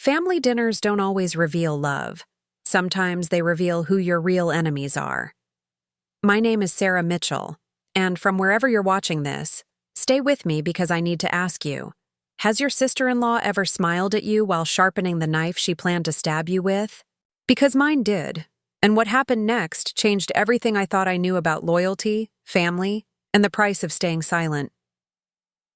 Family dinners don't always reveal love. Sometimes they reveal who your real enemies are. My name is Sarah Mitchell, and from wherever you're watching this, stay with me because I need to ask you, has your sister-in-law ever smiled at you while sharpening the knife she planned to stab you with? Because mine did, and what happened next changed everything I thought I knew about loyalty, family, and the price of staying silent.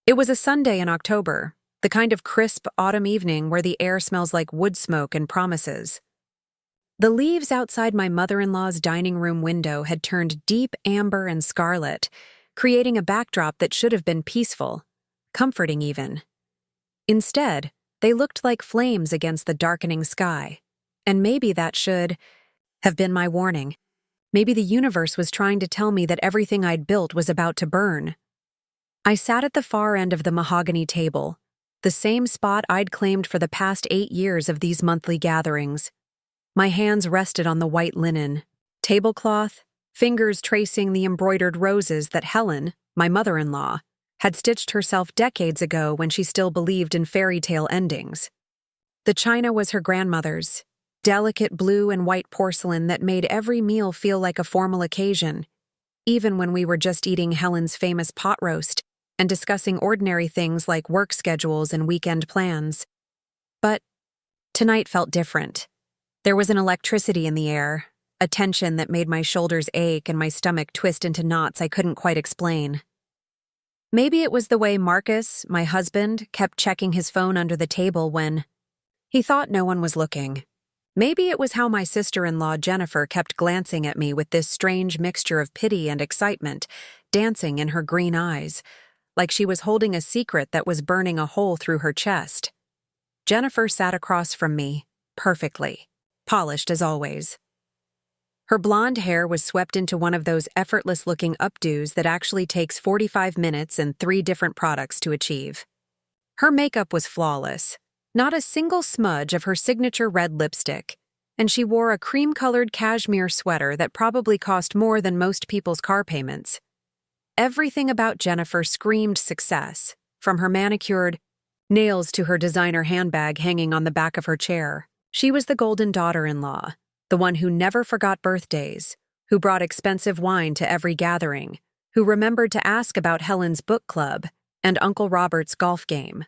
It was a Sunday in October, the kind of crisp autumn evening where the air smells like wood smoke and promises. The leaves outside my mother-in-law's dining room window had turned deep amber and scarlet, creating a backdrop that should have been peaceful, comforting even. Instead, they looked like flames against the darkening sky, and maybe that should have been my warning. Maybe the universe was trying to tell me that everything I'd built was about to burn. I sat at the far end of the mahogany table, the same spot I'd claimed for the past 8 years of these monthly gatherings. My hands rested on the white linen, tablecloth, fingers tracing the embroidered roses that Helen, my mother-in-law, had stitched herself decades ago when she still believed in fairy tale endings. The china was her grandmother's, delicate blue and white porcelain that made every meal feel like a formal occasion, even when we were just eating Helen's famous pot roast and discussing ordinary things like work schedules and weekend plans. But tonight felt different. There was an electricity in the air, a tension that made my shoulders ache and my stomach twist into knots I couldn't quite explain. Maybe it was the way Marcus, my husband, kept checking his phone under the table when he thought no one was looking. Maybe it was how my sister-in-law Jennifer kept glancing at me with this strange mixture of pity and excitement, dancing in her green eyes, like she was holding a secret that was burning a hole through her chest. Jennifer sat across from me, perfectly, polished as always. Her blonde hair was swept into one of those effortless-looking updos that actually takes 45 minutes and 3 different products to achieve. Her makeup was flawless, not a single smudge of her signature red lipstick, and she wore a cream-colored cashmere sweater that probably cost more than most people's car payments. Everything about Jennifer screamed success, from her manicured nails to her designer handbag hanging on the back of her chair. She was the golden daughter-in-law, the one who never forgot birthdays, who brought expensive wine to every gathering, who remembered to ask about Helen's book club and Uncle Robert's golf game.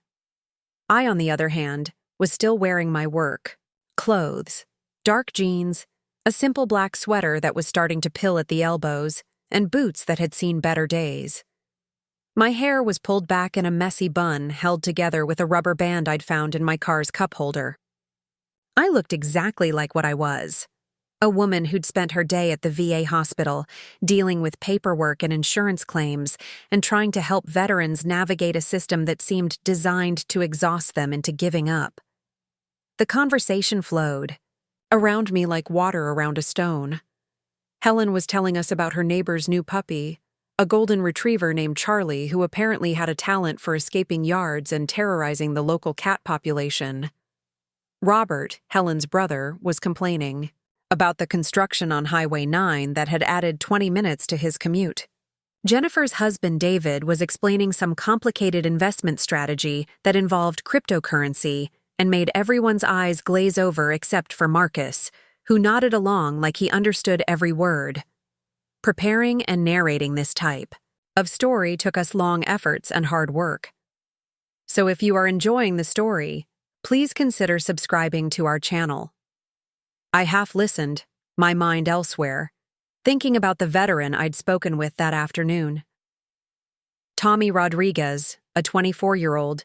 I, on the other hand, was still wearing my work clothes, dark jeans, a simple black sweater that was starting to pill at the elbows, and boots that had seen better days. My hair was pulled back in a messy bun held together with a rubber band I'd found in my car's cup holder. I looked exactly like what I was, a woman who'd spent her day at the VA hospital, dealing with paperwork and insurance claims, and trying to help veterans navigate a system that seemed designed to exhaust them into giving up. The conversation flowed around me like water around a stone. Helen was telling us about her neighbor's new puppy, a golden retriever named Charlie who apparently had a talent for escaping yards and terrorizing the local cat population. Robert, Helen's brother, was complaining about the construction on Highway 9 that had added 20 minutes to his commute. Jennifer's husband, David, was explaining some complicated investment strategy that involved cryptocurrency and made everyone's eyes glaze over except for Marcus, who nodded along like he understood every word. Preparing and narrating this type of story took us long efforts and hard work. So if you are enjoying the story, please consider subscribing to our channel. I half listened, my mind elsewhere, thinking about the veteran I'd spoken with that afternoon. Tommy Rodriguez, a 24-year-old,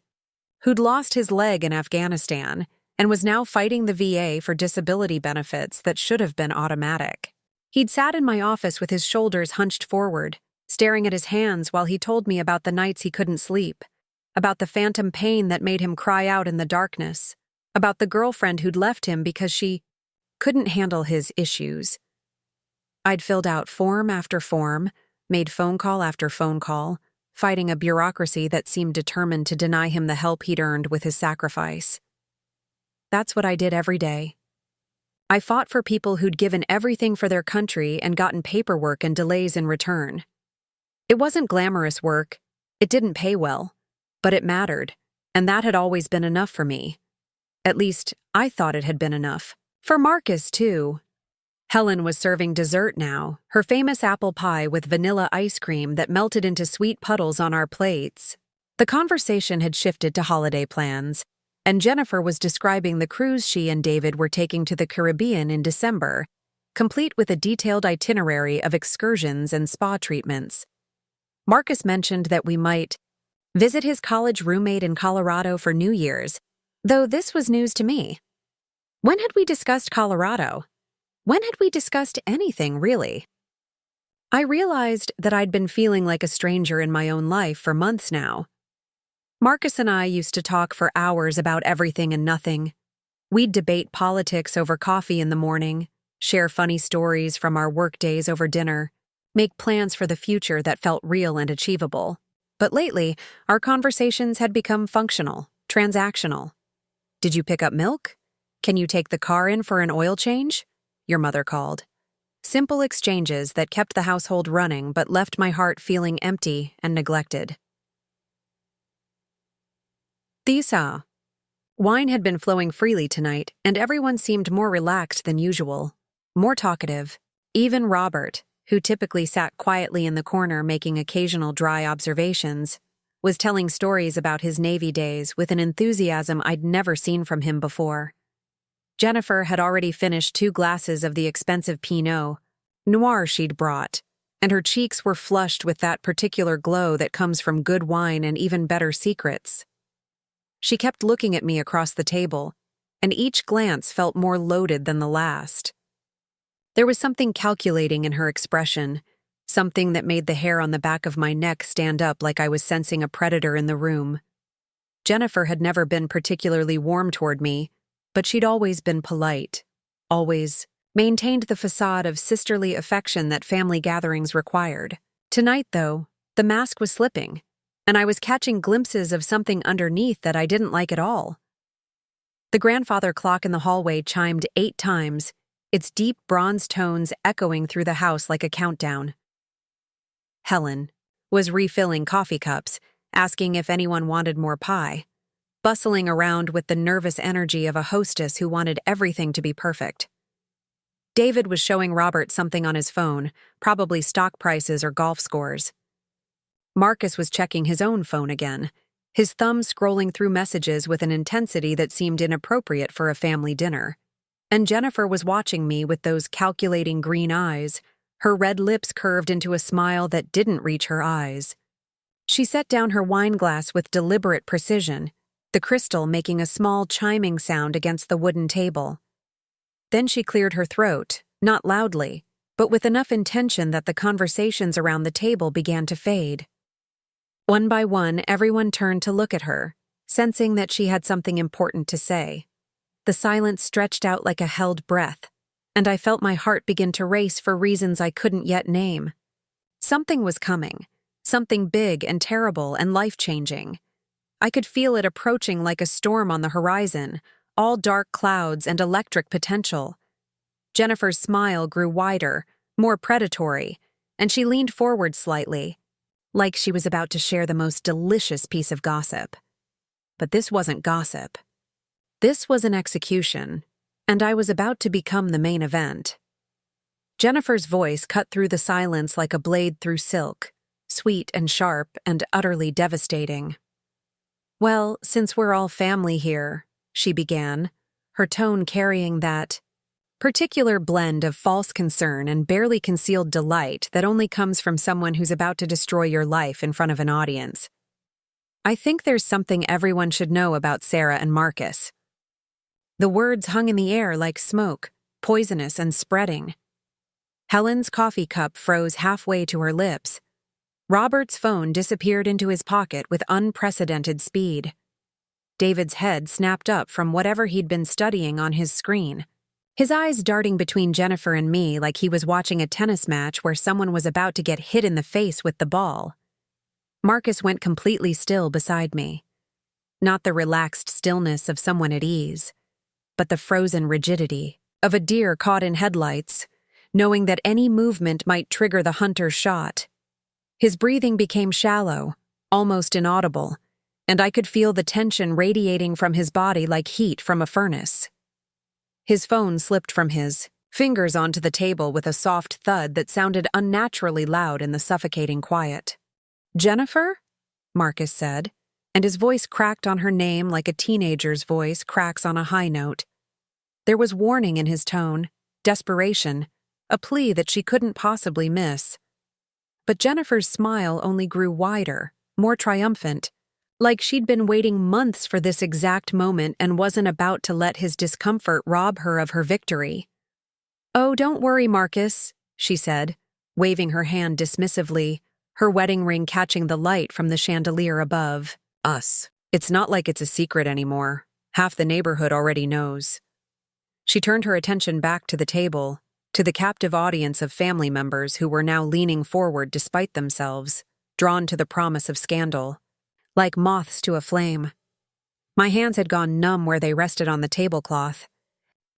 who'd lost his leg in Afghanistan and was now fighting the VA for disability benefits that should have been automatic. He'd sat in my office with his shoulders hunched forward, staring at his hands while he told me about the nights he couldn't sleep, about the phantom pain that made him cry out in the darkness, about the girlfriend who'd left him because she couldn't handle his issues. I'd filled out form after form, made phone call after phone call, fighting a bureaucracy that seemed determined to deny him the help he'd earned with his sacrifice. That's what I did every day. I fought for people who'd given everything for their country and gotten paperwork and delays in return. It wasn't glamorous work, it didn't pay well, but it mattered, and that had always been enough for me. At least, I thought it had been enough. For Marcus, too. Helen was serving dessert now, her famous apple pie with vanilla ice cream that melted into sweet puddles on our plates. The conversation had shifted to holiday plans, and Jennifer was describing the cruise she and David were taking to the Caribbean in December, complete with a detailed itinerary of excursions and spa treatments. Marcus mentioned that we might visit his college roommate in Colorado for New Year's, though this was news to me. When had we discussed Colorado? When had we discussed anything, really? I realized that I'd been feeling like a stranger in my own life for months now. Marcus and I used to talk for hours about everything and nothing. We'd debate politics over coffee in the morning, share funny stories from our work days over dinner, make plans for the future that felt real and achievable. But lately, our conversations had become functional, transactional. Did you pick up milk? Can you take the car in for an oil change? Your mother called. Simple exchanges that kept the household running but left my heart feeling empty and neglected. Thesa. Wine had been flowing freely tonight, and everyone seemed more relaxed than usual, more talkative. Even Robert, who typically sat quietly in the corner making occasional dry observations, was telling stories about his Navy days with an enthusiasm I'd never seen from him before. Jennifer had already finished 2 glasses of the expensive Pinot Noir she'd brought, and her cheeks were flushed with that particular glow that comes from good wine and even better secrets. She kept looking at me across the table, and each glance felt more loaded than the last. There was something calculating in her expression, something that made the hair on the back of my neck stand up like I was sensing a predator in the room. Jennifer had never been particularly warm toward me, but she'd always been polite, always maintained the facade of sisterly affection that family gatherings required. Tonight, though, the mask was slipping, and I was catching glimpses of something underneath that I didn't like at all. The grandfather clock in the hallway chimed 8 times, its deep bronze tones echoing through the house like a countdown. Helen was refilling coffee cups, asking if anyone wanted more pie, bustling around with the nervous energy of a hostess who wanted everything to be perfect. David was showing Robert something on his phone, probably stock prices or golf scores. Marcus was checking his own phone again, his thumb scrolling through messages with an intensity that seemed inappropriate for a family dinner. And Jennifer was watching me with those calculating green eyes, her red lips curved into a smile that didn't reach her eyes. She set down her wine glass with deliberate precision, the crystal making a small chiming sound against the wooden table. Then she cleared her throat, not loudly, but with enough intention that the conversations around the table began to fade. One by one, everyone turned to look at her, sensing that she had something important to say. The silence stretched out like a held breath, and I felt my heart begin to race for reasons I couldn't yet name. Something was coming, something big and terrible and life-changing. I could feel it approaching like a storm on the horizon, all dark clouds and electric potential. Jennifer's smile grew wider, more predatory, and she leaned forward slightly, like she was about to share the most delicious piece of gossip. But this wasn't gossip. This was an execution, and I was about to become the main event. Jennifer's voice cut through the silence like a blade through silk, sweet and sharp and utterly devastating. "Well, since we're all family here," she began, her tone carrying that particular blend of false concern and barely concealed delight that only comes from someone who's about to destroy your life in front of an audience. "I think there's something everyone should know about Sarah and Marcus." The words hung in the air like smoke, poisonous and spreading. Helen's coffee cup froze halfway to her lips. Robert's phone disappeared into his pocket with unprecedented speed. David's head snapped up from whatever he'd been studying on his screen, his eyes darting between Jennifer and me like he was watching a tennis match where someone was about to get hit in the face with the ball. Marcus went completely still beside me. Not the relaxed stillness of someone at ease, but the frozen rigidity of a deer caught in headlights, knowing that any movement might trigger the hunter's shot. His breathing became shallow, almost inaudible, and I could feel the tension radiating from his body like heat from a furnace. His phone slipped from his fingers onto the table with a soft thud that sounded unnaturally loud in the suffocating quiet. "Jennifer?" Marcus said, and his voice cracked on her name like a teenager's voice cracks on a high note. There was warning in his tone, desperation, a plea that she couldn't possibly miss. But Jennifer's smile only grew wider, more triumphant, like she'd been waiting months for this exact moment and wasn't about to let his discomfort rob her of her victory. "Oh, don't worry, Marcus," she said, waving her hand dismissively, her wedding ring catching the light from the chandelier above. "Us. It's not like it's a secret anymore. Half the neighborhood already knows." She turned her attention back to the table, to the captive audience of family members who were now leaning forward despite themselves, drawn to the promise of scandal, like moths to a flame. My hands had gone numb where they rested on the tablecloth.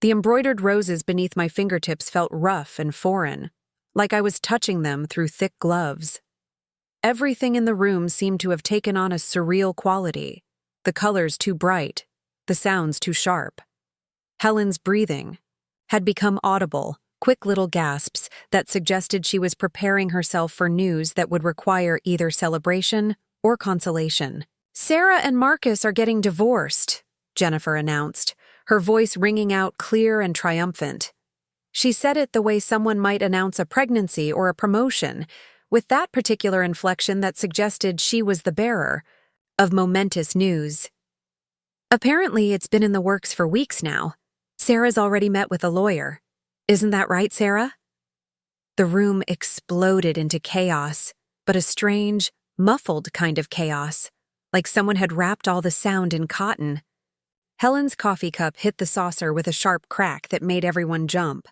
The embroidered roses beneath my fingertips felt rough and foreign, like I was touching them through thick gloves. Everything in the room seemed to have taken on a surreal quality, the colors too bright, the sounds too sharp. Helen's breathing had become audible, quick little gasps that suggested she was preparing herself for news that would require either celebration or consolation. "Sarah and Marcus are getting divorced," Jennifer announced, her voice ringing out clear and triumphant. She said it the way someone might announce a pregnancy or a promotion, with that particular inflection that suggested she was the bearer of momentous news. "Apparently, it's been in the works for weeks now. Sarah's already met with a lawyer. Isn't that right, Sarah?" The room exploded into chaos, but a strange, muffled kind of chaos, like someone had wrapped all the sound in cotton. Helen's coffee cup hit the saucer with a sharp crack that made everyone jump.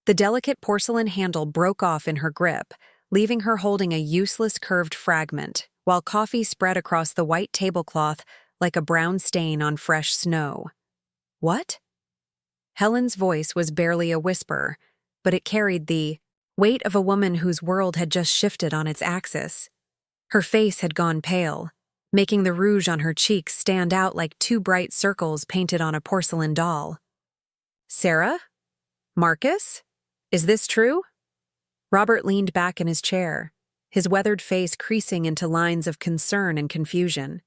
The delicate porcelain handle broke off in her grip, leaving her holding a useless curved fragment, while coffee spread across the white tablecloth like a brown stain on fresh snow. "What?" Helen's voice was barely a whisper, but it carried the weight of a woman whose world had just shifted on its axis. Her face had gone pale, making the rouge on her cheeks stand out like two bright circles painted on a porcelain doll. "Sarah? Marcus? Is this true?" Robert leaned back in his chair, his weathered face creasing into lines of concern and confusion.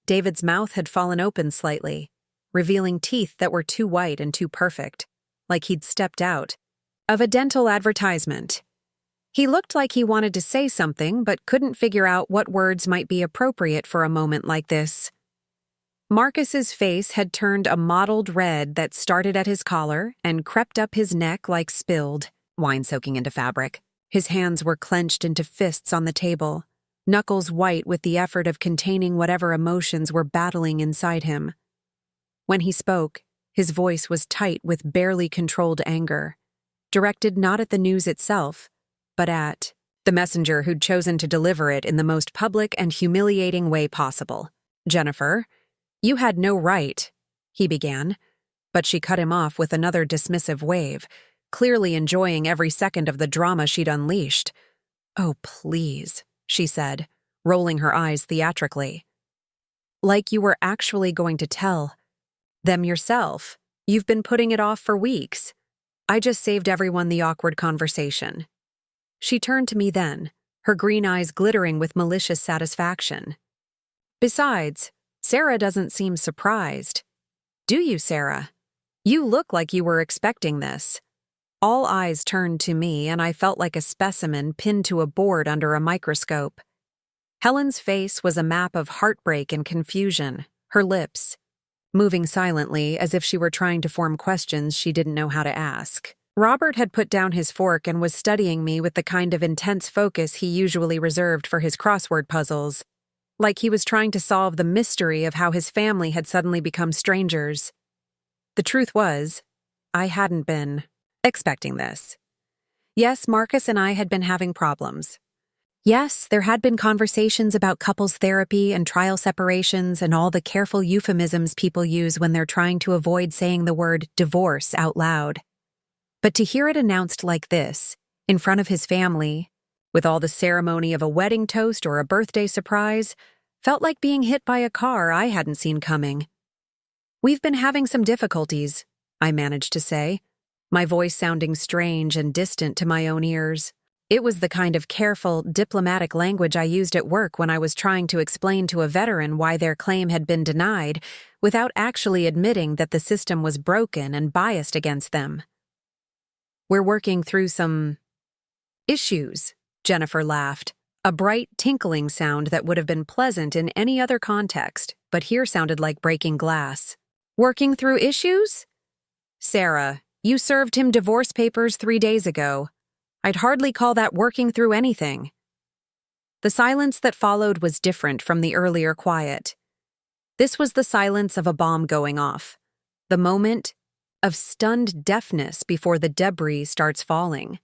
David's mouth had fallen open slightly, revealing teeth that were too white and too perfect, like he'd stepped out of a dental advertisement. He looked like he wanted to say something but couldn't figure out what words might be appropriate for a moment like this. Marcus's face had turned a mottled red that started at his collar and crept up his neck like spilled wine soaking into fabric. His hands were clenched into fists on the table, knuckles white with the effort of containing whatever emotions were battling inside him. When he spoke, his voice was tight with barely controlled anger, directed not at the news itself, but at the messenger who'd chosen to deliver it in the most public and humiliating way possible. "Jennifer, you had no right," he began, but she cut him off with another dismissive wave, clearly enjoying every second of the drama she'd unleashed. "Oh, please," she said, rolling her eyes theatrically. "Like you were actually going to tell them yourself. You've been putting it off for weeks. I just saved everyone the awkward conversation." She turned to me then, her green eyes glittering with malicious satisfaction. "Besides, Sarah doesn't seem surprised. Do you, Sarah? You look like you were expecting this." All eyes turned to me, and I felt like a specimen pinned to a board under a microscope. Helen's face was a map of heartbreak and confusion, her lips moving silently as if she were trying to form questions she didn't know how to ask. Robert had put down his fork and was studying me with the kind of intense focus he usually reserved for his crossword puzzles, like he was trying to solve the mystery of how his family had suddenly become strangers. The truth was, I hadn't been expecting this. Yes, Marcus and I had been having problems. Yes, there had been conversations about couples therapy and trial separations and all the careful euphemisms people use when they're trying to avoid saying the word divorce out loud. But to hear it announced like this, in front of his family, with all the ceremony of a wedding toast or a birthday surprise, Felt like being hit by a car I hadn't seen coming. "We've been having some difficulties," I managed to say, my voice sounding strange and distant to my own ears. It was the kind of careful, diplomatic language I used at work when I was trying to explain to a veteran why their claim had been denied, without actually admitting that the system was broken and biased against them. "We're working through some issues," Jennifer laughed, a bright, tinkling sound that would have been pleasant in any other context, but here sounded like breaking glass. "Working through issues? Sarah, you served him divorce papers 3 days ago. I'd hardly call that working through anything." The silence that followed was different from the earlier quiet. This was the silence of a bomb going off, the moment of stunned deafness before the debris starts falling.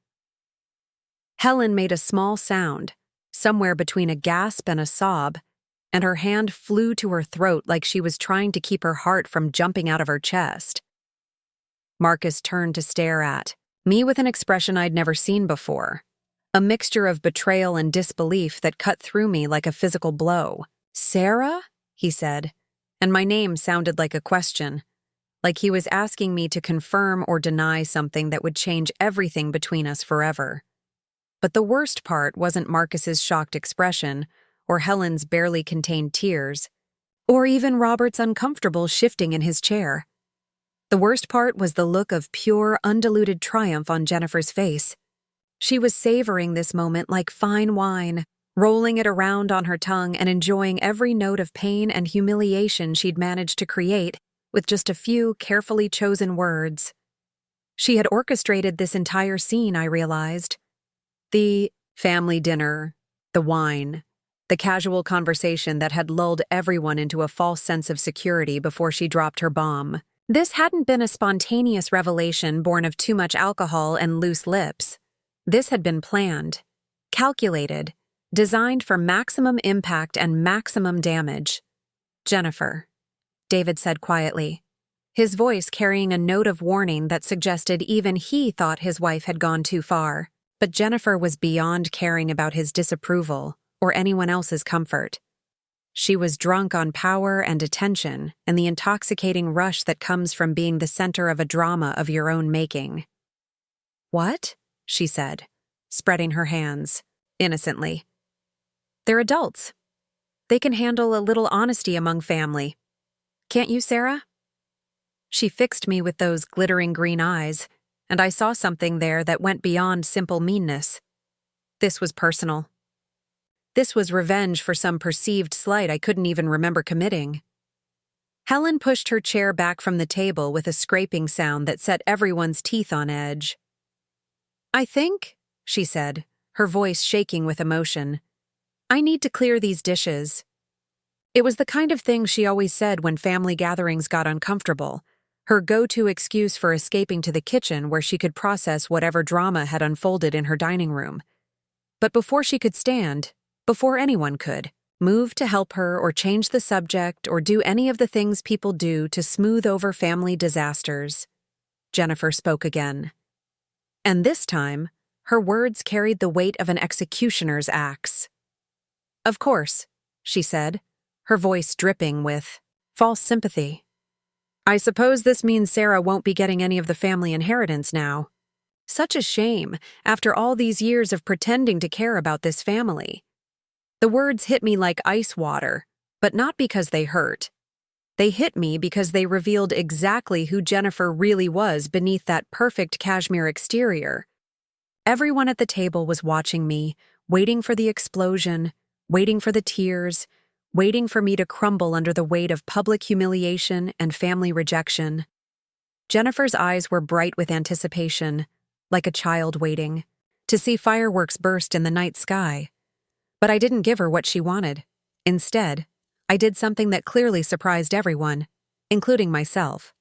Helen made a small sound, somewhere between a gasp and a sob, and her hand flew to her throat like she was trying to keep her heart from jumping out of her chest. Marcus turned to stare at me with an expression I'd never seen before, a mixture of betrayal and disbelief that cut through me like a physical blow. "Sarah?" he said, and my name sounded like a question, like he was asking me to confirm or deny something that would change everything between us forever. But the worst part wasn't Marcus's shocked expression, or Helen's barely contained tears, or even Robert's uncomfortable shifting in his chair. The worst part was the look of pure, undiluted triumph on Jennifer's face. She was savoring this moment like fine wine, rolling it around on her tongue and enjoying every note of pain and humiliation she'd managed to create with just a few carefully chosen words. She had orchestrated this entire scene, I realized. The family dinner, the wine, the casual conversation that had lulled everyone into a false sense of security before she dropped her bomb. This hadn't been a spontaneous revelation born of too much alcohol and loose lips. This had been planned, calculated, designed for maximum impact and maximum damage. "Jennifer," David said quietly, his voice carrying a note of warning that suggested even he thought his wife had gone too far. But Jennifer was beyond caring about his disapproval or anyone else's comfort. She was drunk on power and attention and the intoxicating rush that comes from being the center of a drama of your own making. "What?" she said, spreading her hands, innocently. "They're adults. They can handle a little honesty among family. Can't you, Sarah?" She fixed me with those glittering green eyes, and I saw something there that went beyond simple meanness. This was personal. This was revenge for some perceived slight I couldn't even remember committing. Helen pushed her chair back from the table with a scraping sound that set everyone's teeth on edge. "I think," she said, her voice shaking with emotion, "I need to clear these dishes." It was the kind of thing she always said when family gatherings got uncomfortable, her go-to excuse for escaping to the kitchen where she could process whatever drama had unfolded in her dining room. But before she could stand, before anyone could, move to help her or change the subject or do any of the things people do to smooth over family disasters, Jennifer spoke again. And this time, her words carried the weight of an executioner's axe. "Of course," she said, her voice dripping with false sympathy. "I suppose this means Sarah won't be getting any of the family inheritance now. Such a shame, after all these years of pretending to care about this family." The words hit me like ice water, but not because they hurt. They hit me because they revealed exactly who Jennifer really was beneath that perfect cashmere exterior. Everyone at the table was watching me, waiting for the explosion, waiting for the tears, waiting for me to crumble under the weight of public humiliation and family rejection. Jennifer's eyes were bright with anticipation, like a child waiting, to see fireworks burst in the night sky. But I didn't give her what she wanted. Instead, I did something that clearly surprised everyone, including myself.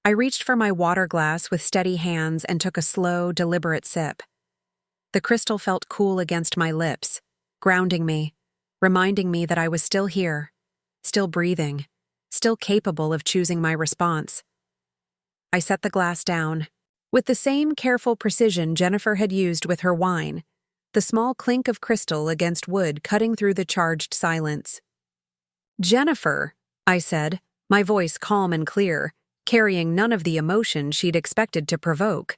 I reached for my water glass with steady hands and took a slow, deliberate sip. The crystal felt cool against my lips, grounding me, reminding me that I was still here, still breathing, still capable of choosing my response. I set the glass down, with the same careful precision Jennifer had used with her wine, the small clink of crystal against wood cutting through the charged silence. "Jennifer," I said, my voice calm and clear, carrying none of the emotion she'd expected to provoke.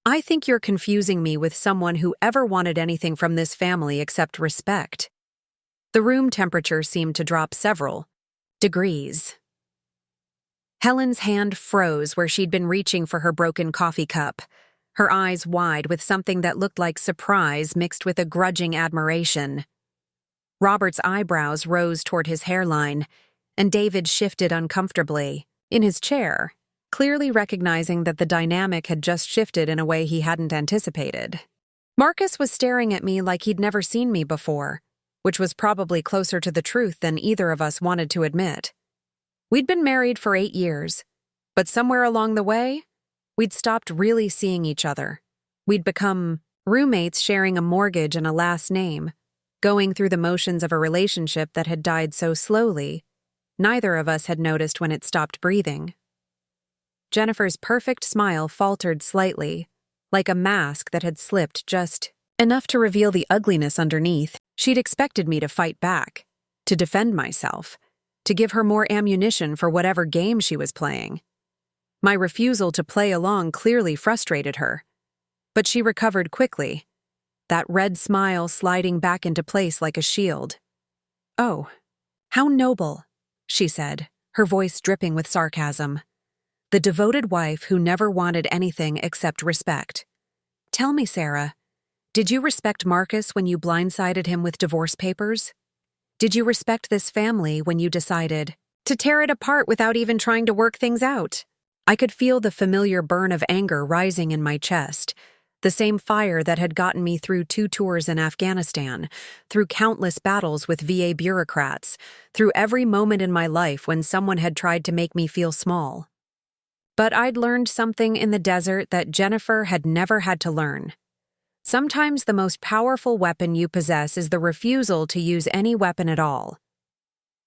"I think you're confusing me with someone who ever wanted anything from this family except respect." The room temperature seemed to drop several degrees. Helen's hand froze where she'd been reaching for her broken coffee cup, her eyes wide with something that looked like surprise mixed with a grudging admiration. Robert's eyebrows rose toward his hairline, and David shifted uncomfortably in his chair, clearly recognizing that the dynamic had just shifted in a way he hadn't anticipated. Marcus was staring at me like he'd never seen me before, which was probably closer to the truth than either of us wanted to admit. We'd been married for 8 years, but somewhere along the way, we'd stopped really seeing each other. We'd become roommates sharing a mortgage and a last name, going through the motions of a relationship that had died so slowly, neither of us had noticed when it stopped breathing. Jennifer's perfect smile faltered slightly, like a mask that had slipped just enough to reveal the ugliness underneath. She'd expected me to fight back, to defend myself, to give her more ammunition for whatever game she was playing. My refusal to play along clearly frustrated her, but she recovered quickly, that red smile sliding back into place like a shield. "Oh, how noble," she said, her voice dripping with sarcasm. "The devoted wife who never wanted anything except respect. Tell me, Sarah, did you respect Marcus when you blindsided him with divorce papers? Did you respect this family when you decided to tear it apart without even trying to work things out?" I could feel the familiar burn of anger rising in my chest, the same fire that had gotten me through 2 tours in Afghanistan, through countless battles with VA bureaucrats, through every moment in my life when someone had tried to make me feel small. But I'd learned something in the desert that Jennifer had never had to learn. Sometimes the most powerful weapon you possess is the refusal to use any weapon at all.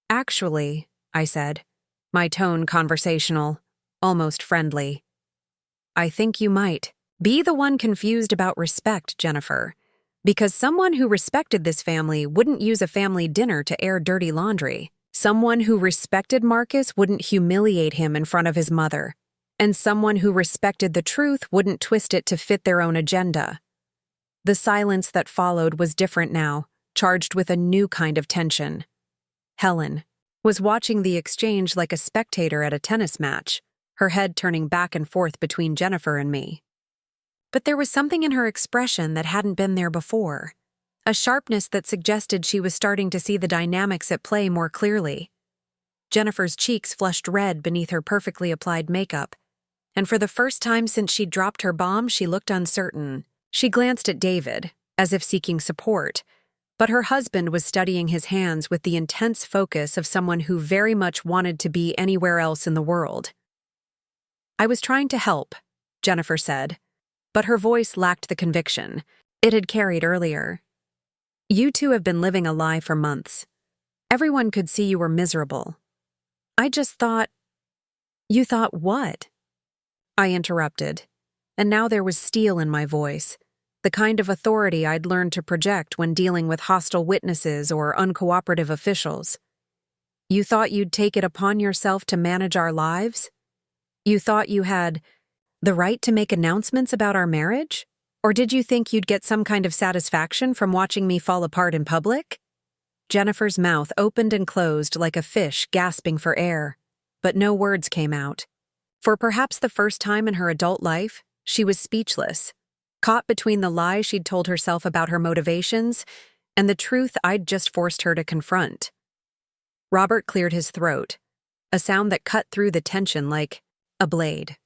"Actually," I said, my tone conversational, almost friendly, "I think you might be the one confused about respect, Jennifer, because someone who respected this family wouldn't use a family dinner to air dirty laundry. Someone who respected Marcus wouldn't humiliate him in front of his mother, and someone who respected the truth wouldn't twist it to fit their own agenda." The silence that followed was different now, charged with a new kind of tension. Helen was watching the exchange like a spectator at a tennis match, her head turning back and forth between Jennifer and me. But there was something in her expression that hadn't been there before, a sharpness that suggested she was starting to see the dynamics at play more clearly. Jennifer's cheeks flushed red beneath her perfectly applied makeup, and for the first time since she'd dropped her bomb, she looked uncertain. She glanced at David, as if seeking support, but her husband was studying his hands with the intense focus of someone who very much wanted to be anywhere else in the world. "I was trying to help," Jennifer said, but her voice lacked the conviction it had carried earlier. "You two have been living a lie for months. Everyone could see you were miserable. I just thought—" "You thought what?" I interrupted, and now there was steel in my voice, the kind of authority I'd learned to project when dealing with hostile witnesses or uncooperative officials. "You thought you'd take it upon yourself to manage our lives? You thought you had the right to make announcements about our marriage? Or did you think you'd get some kind of satisfaction from watching me fall apart in public?" Jennifer's mouth opened and closed like a fish gasping for air, but no words came out. For perhaps the first time in her adult life, she was speechless, caught between the lie she'd told herself about her motivations and the truth I'd just forced her to confront. Robert cleared his throat, a sound that cut through the tension like a blade.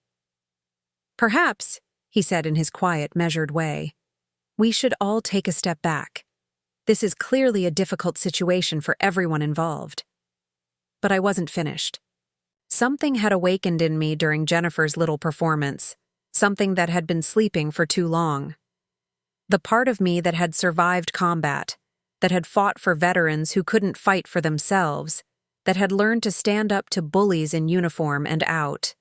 "Perhaps," he said in his quiet, measured way, "we should all take a step back. This is clearly a difficult situation for everyone involved." But I wasn't finished. Something had awakened in me during Jennifer's little performance, something that had been sleeping for too long. The part of me that had survived combat, that had fought for veterans who couldn't fight for themselves, that had learned to stand up to bullies in uniform and out.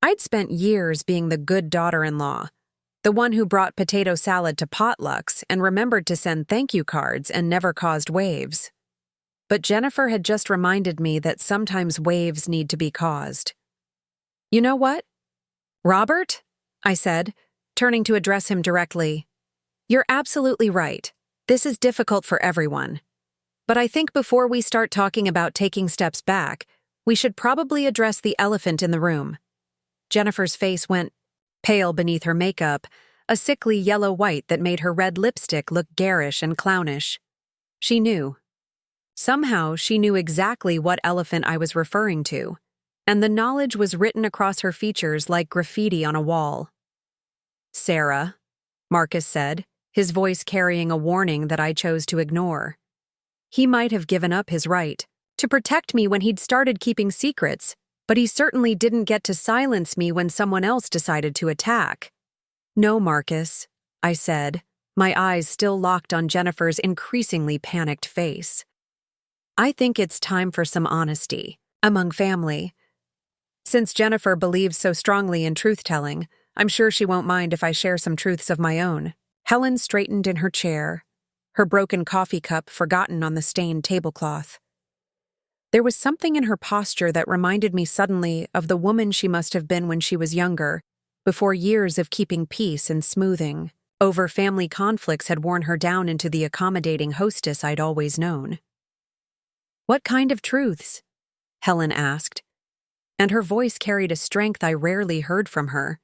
I'd spent years being the good daughter-in-law, the one who brought potato salad to potlucks and remembered to send thank you cards and never caused waves. but Jennifer had just reminded me that sometimes waves need to be caused. "You know what? Robert?" I said, turning to address him directly. "You're absolutely right. This is difficult for everyone. But I think before we start talking about taking steps back, we should probably address the elephant in the room." Jennifer's face went pale beneath her makeup, a sickly yellow-white that made her red lipstick look garish and clownish. She knew. Somehow, she knew exactly what elephant I was referring to, and the knowledge was written across her features like graffiti on a wall. "Sarah," Marcus said, his voice carrying a warning that I chose to ignore. He might have given up his right to protect me when he'd started keeping secrets, but he certainly didn't get to silence me when someone else decided to attack. "No, Marcus," I said, my eyes still locked on Jennifer's increasingly panicked face. "I think it's time for some honesty among family. Since Jennifer believes so strongly in truth-telling, I'm sure she won't mind if I share some truths of my own." Helen straightened in her chair, her broken coffee cup forgotten on the stained tablecloth. There was something in her posture that reminded me suddenly of the woman she must have been when she was younger, before years of keeping peace and smoothing over family conflicts had worn her down into the accommodating hostess I'd always known. "What kind of truths?" Helen asked, and her voice carried a strength I rarely heard from her.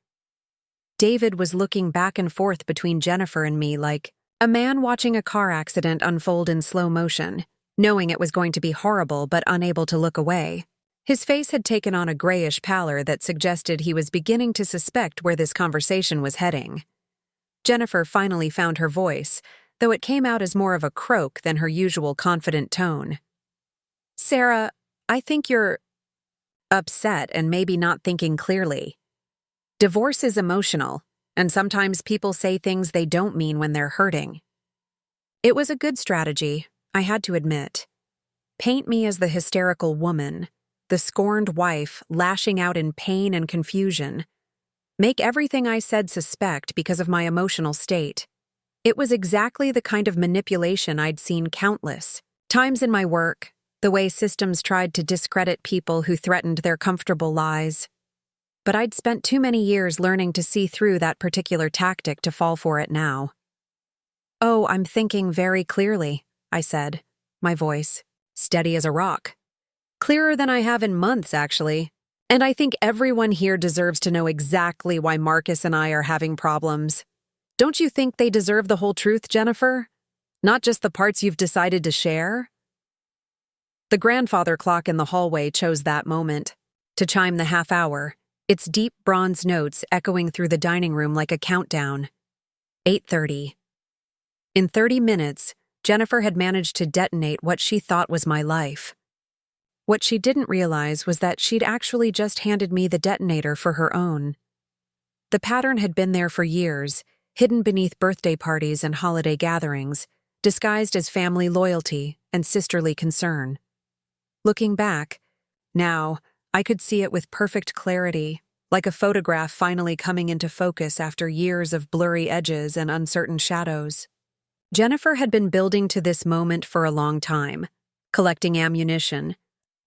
David was looking back and forth between Jennifer and me like a man watching a car accident unfold in slow motion, knowing it was going to be horrible but unable to look away. His face had taken on a grayish pallor that suggested he was beginning to suspect where this conversation was heading. Jennifer finally found her voice, though it came out as more of a croak than her usual confident tone. "Sarah, I think you're upset and maybe not thinking clearly. Divorce is emotional, and sometimes people say things they don't mean when they're hurting. It was a good strategy, I had to admit. Paint me as the hysterical woman, the scorned wife lashing out in pain and confusion. Make everything I said suspect because of my emotional state. It was exactly the kind of manipulation I'd seen countless times in my work, the way systems tried to discredit people who threatened their comfortable lies. But I'd spent too many years learning to see through that particular tactic to fall for it now. "Oh, I'm thinking very clearly," I said, my voice steady as a rock. "Clearer than I have in months, actually. And I think everyone here deserves to know exactly why Marcus and I are having problems. Don't you think they deserve the whole truth, Jennifer? Not just the parts you've decided to share?" The grandfather clock in the hallway chose that moment to chime the half hour, its deep bronze notes echoing through the dining room like a countdown. 8:30. In 30 minutes, Jennifer had managed to detonate what she thought was my life. What she didn't realize was that she'd actually just handed me the detonator for her own. The pattern had been there for years, hidden beneath birthday parties and holiday gatherings, disguised as family loyalty and sisterly concern. Looking back, now, I could see it with perfect clarity, like a photograph finally coming into focus after years of blurry edges and uncertain shadows. Jennifer had been building to this moment for a long time, collecting ammunition,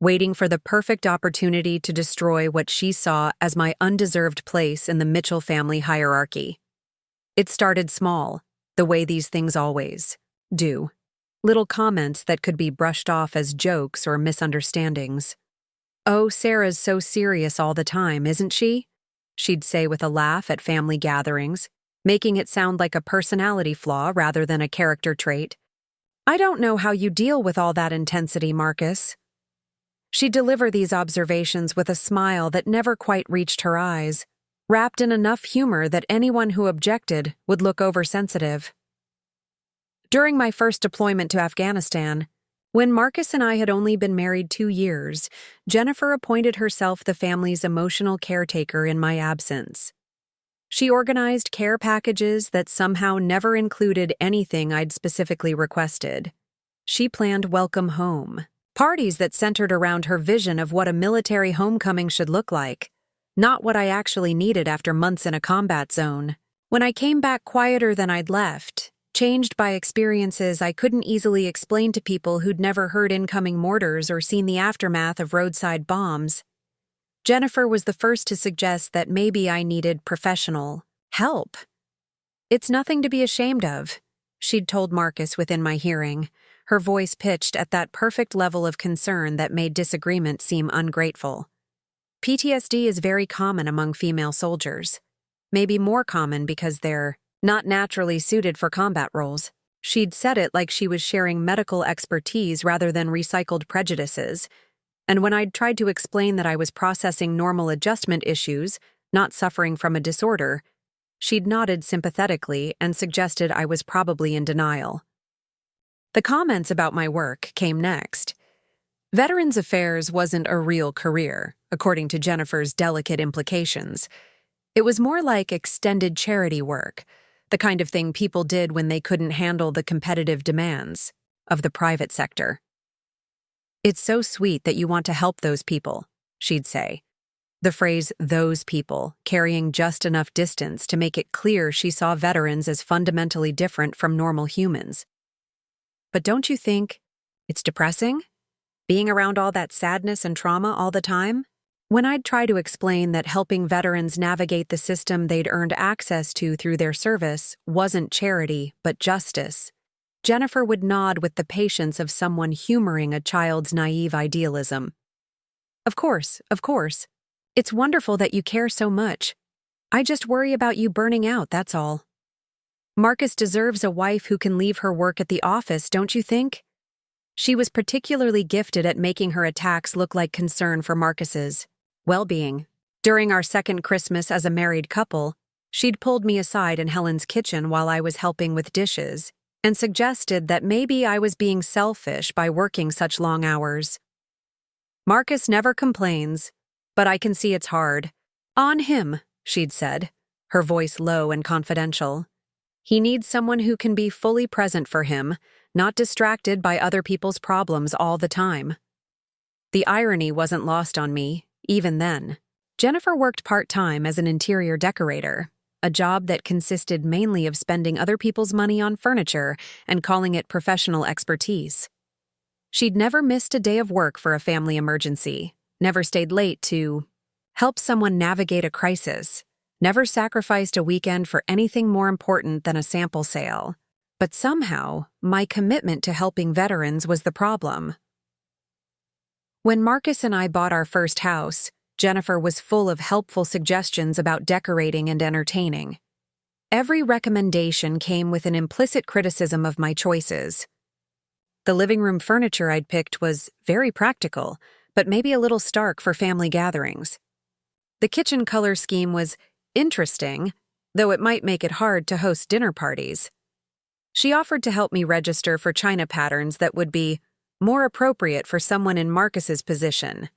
waiting for the perfect opportunity to destroy what she saw as my undeserved place in the Mitchell family hierarchy. It started small, the way these things always do. Little comments that could be brushed off as jokes or misunderstandings. "Oh, Sarah's so serious all the time, isn't she?" she'd say with a laugh at family gatherings, making it sound like a personality flaw rather than a character trait. "I don't know how you deal with all that intensity, Marcus." She'd deliver these observations with a smile that never quite reached her eyes, wrapped in enough humor that anyone who objected would look oversensitive. During my first deployment to Afghanistan, when Marcus and I had only been married 2 years, Jennifer appointed herself the family's emotional caretaker in my absence. She organized care packages that somehow never included anything I'd specifically requested. She planned welcome home, parties that centered around her vision of what a military homecoming should look like, not what I actually needed after months in a combat zone. When I came back quieter than I'd left, changed by experiences I couldn't easily explain to people who'd never heard incoming mortars or seen the aftermath of roadside bombs. Jennifer was the first to suggest that maybe I needed professional help. "It's nothing to be ashamed of," she'd told Marcus within my hearing, her voice pitched at that perfect level of concern that made disagreement seem ungrateful. "PTSD is very common among female soldiers. Maybe more common because they're not naturally suited for combat roles." She'd said it like she was sharing medical expertise rather than recycled prejudices. And when I'd tried to explain that I was processing normal adjustment issues, not suffering from a disorder, she'd nodded sympathetically and suggested I was probably in denial. The comments about my work came next. Veterans Affairs wasn't a real career, according to Jennifer's delicate implications. It was more like extended charity work, the kind of thing people did when they couldn't handle the competitive demands of the private sector. "It's so sweet that you want to help those people," she'd say. The phrase "those people" carrying just enough distance to make it clear she saw veterans as fundamentally different from normal humans. "But don't you think it's depressing? Being around all that sadness and trauma all the time?" When I'd try to explain that helping veterans navigate the system they'd earned access to through their service wasn't charity but justice, Jennifer would nod with the patience of someone humoring a child's naive idealism. Of course. It's wonderful that you care so much. I just worry about you burning out, that's all. Marcus deserves a wife who can leave her work at the office, don't you think?" She was particularly gifted at making her attacks look like concern for Marcus's well-being. During our second Christmas as a married couple, she'd pulled me aside in Helen's kitchen while I was helping with dishes and suggested that maybe I was being selfish by working such long hours. "Marcus never complains, but I can see it's hard. On him," she'd said, her voice low and confidential. "He needs someone who can be fully present for him, not distracted by other people's problems all the time." The irony wasn't lost on me, even then. Jennifer worked part-time as an interior decorator, a job that consisted mainly of spending other people's money on furniture and calling it professional expertise. She'd never missed a day of work for a family emergency, never stayed late to help someone navigate a crisis, never sacrificed a weekend for anything more important than a sample sale. But somehow, my commitment to helping veterans was the problem. When Marcus and I bought our first house, Jennifer was full of helpful suggestions about decorating and entertaining. Every recommendation came with an implicit criticism of my choices. The living room furniture I'd picked was very practical, but maybe a little stark for family gatherings. The kitchen color scheme was interesting, though it might make it hard to host dinner parties. She offered to help me register for china patterns that would be more appropriate for someone in Marcus's position.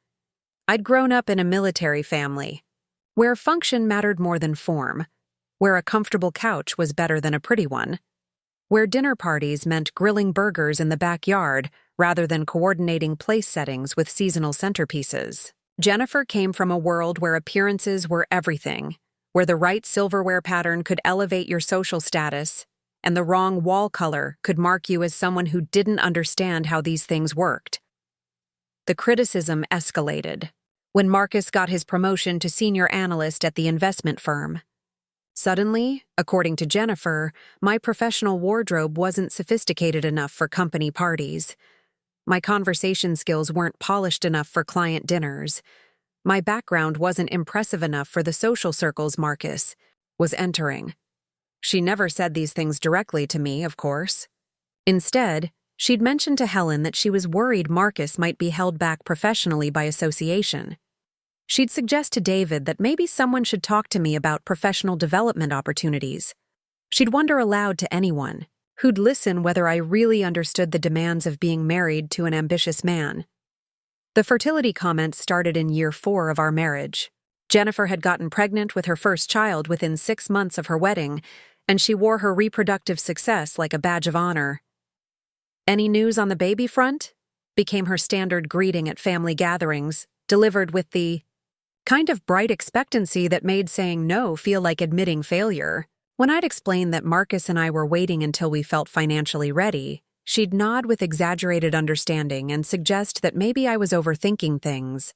I'd grown up in a military family, where function mattered more than form, where a comfortable couch was better than a pretty one, where dinner parties meant grilling burgers in the backyard rather than coordinating place settings with seasonal centerpieces. Jennifer came from a world where appearances were everything, where the right silverware pattern could elevate your social status, and the wrong wall color could mark you as someone who didn't understand how these things worked. The criticism escalated when Marcus got his promotion to senior analyst at the investment firm. Suddenly, according to Jennifer, my professional wardrobe wasn't sophisticated enough for company parties. My conversation skills weren't polished enough for client dinners. My background wasn't impressive enough for the social circles Marcus was entering. She never said these things directly to me, of course. Instead, she'd mentioned to Helen that she was worried Marcus might be held back professionally by association. She'd suggest to David that maybe someone should talk to me about professional development opportunities. She'd wonder aloud to anyone who'd listen whether I really understood the demands of being married to an ambitious man. The fertility comments started in year 4 of our marriage. Jennifer had gotten pregnant with her first child within 6 months of her wedding, and she wore her reproductive success like a badge of honor. "Any news on the baby front?" became her standard greeting at family gatherings, delivered with the kind of bright expectancy that made saying no feel like admitting failure. When I'd explain that Marcus and I were waiting until we felt financially ready, she'd nod with exaggerated understanding and suggest that maybe I was overthinking things.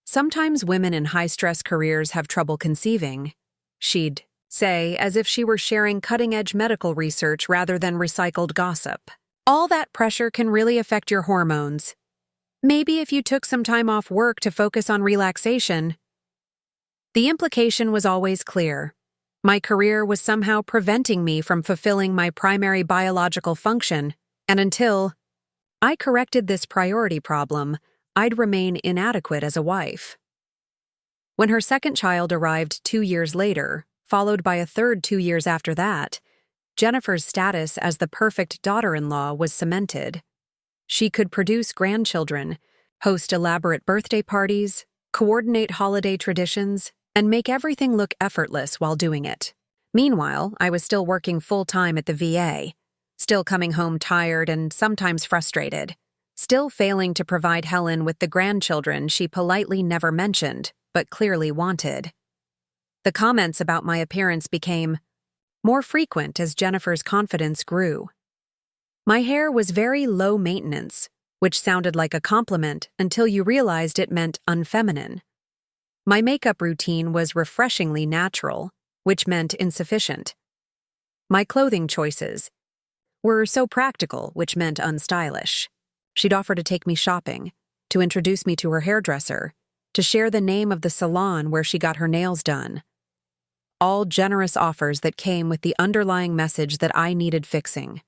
Sometimes women in high-stress careers have trouble conceiving, she'd say, as if she were sharing cutting-edge medical research rather than recycled gossip. All that pressure can really affect your hormones. Maybe if you took some time off work to focus on relaxation. The implication was always clear. My career was somehow preventing me from fulfilling my primary biological function, and until I corrected this priority problem, I'd remain inadequate as a wife. When her second child arrived 2 years later, followed by a third 2 years after that, Jennifer's status as the perfect daughter-in-law was cemented. She could produce grandchildren, host elaborate birthday parties, coordinate holiday traditions, and make everything look effortless while doing it. Meanwhile, I was still working full-time at the VA, still coming home tired and sometimes frustrated, still failing to provide Helen with the grandchildren she politely never mentioned, but clearly wanted. The comments about my appearance became more frequent as Jennifer's confidence grew. My hair was very low maintenance, which sounded like a compliment until you realized it meant unfeminine. My makeup routine was refreshingly natural, which meant insufficient. My clothing choices were so practical, which meant unstylish. She'd offer to take me shopping, to introduce me to her hairdresser, to share the name of the salon where she got her nails done. All generous offers that came with the underlying message that I needed fixing.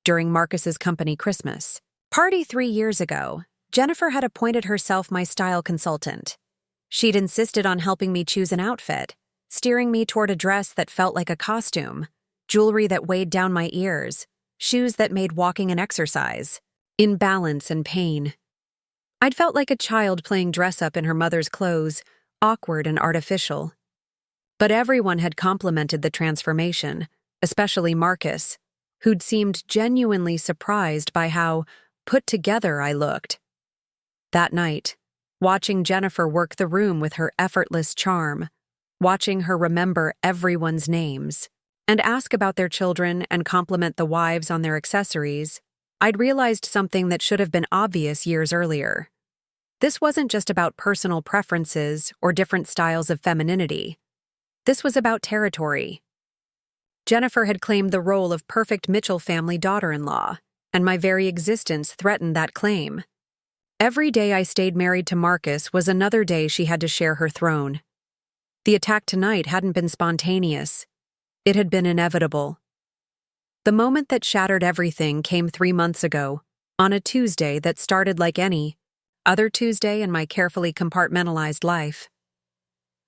During Marcus's company Christmas party 3 years ago, Jennifer had appointed herself my style consultant. She'd insisted on helping me choose an outfit, steering me toward a dress that felt like a costume, jewelry that weighed down my ears, shoes that made walking an exercise, in balance and pain. I'd felt like a child playing dress-up in her mother's clothes, awkward and artificial. But everyone had complimented the transformation, especially Marcus, who'd seemed genuinely surprised by how put together I looked. That night, watching Jennifer work the room with her effortless charm, watching her remember everyone's names, and ask about their children and compliment the wives on their accessories, I'd realized something that should have been obvious years earlier. This wasn't just about personal preferences or different styles of femininity. This was about territory. Jennifer had claimed the role of perfect Mitchell family daughter-in-law, and my very existence threatened that claim. Every day I stayed married to Marcus was another day she had to share her throne. The attack tonight hadn't been spontaneous. It had been inevitable. The moment that shattered everything came 3 months ago, on a Tuesday that started like any other Tuesday in my carefully compartmentalized life.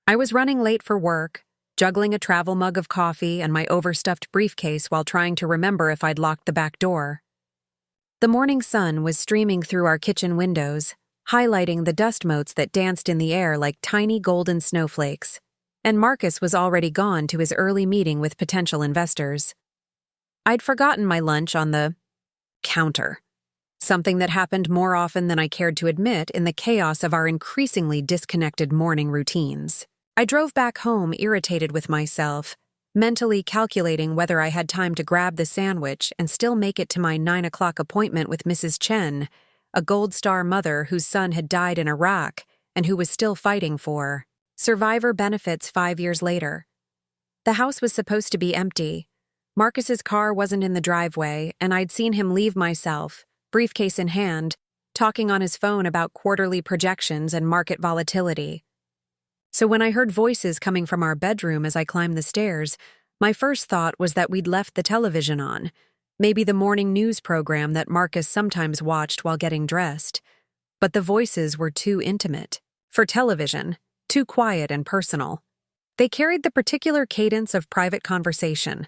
I was running late for work, juggling a travel mug of coffee and my overstuffed briefcase while trying to remember if I'd locked the back door. The morning sun was streaming through our kitchen windows, highlighting the dust motes that danced in the air like tiny golden snowflakes, and Marcus was already gone to his early meeting with potential investors. I'd forgotten my lunch on the counter, something that happened more often than I cared to admit in the chaos of our increasingly disconnected morning routines. I drove back home irritated with myself, mentally calculating whether I had time to grab the sandwich and still make it to my 9 o'clock appointment with Mrs. Chen, a Gold Star mother whose son had died in Iraq and who was still fighting for survivor benefits 5 years later. The house was supposed to be empty. Marcus's car wasn't in the driveway, and I'd seen him leave myself, briefcase in hand, talking on his phone about quarterly projections and market volatility. So when I heard voices coming from our bedroom as I climbed the stairs, my first thought was that we'd left the television on, maybe the morning news program that Marcus sometimes watched while getting dressed. But the voices were too intimate. For television, too quiet and personal. They carried the particular cadence of private conversation,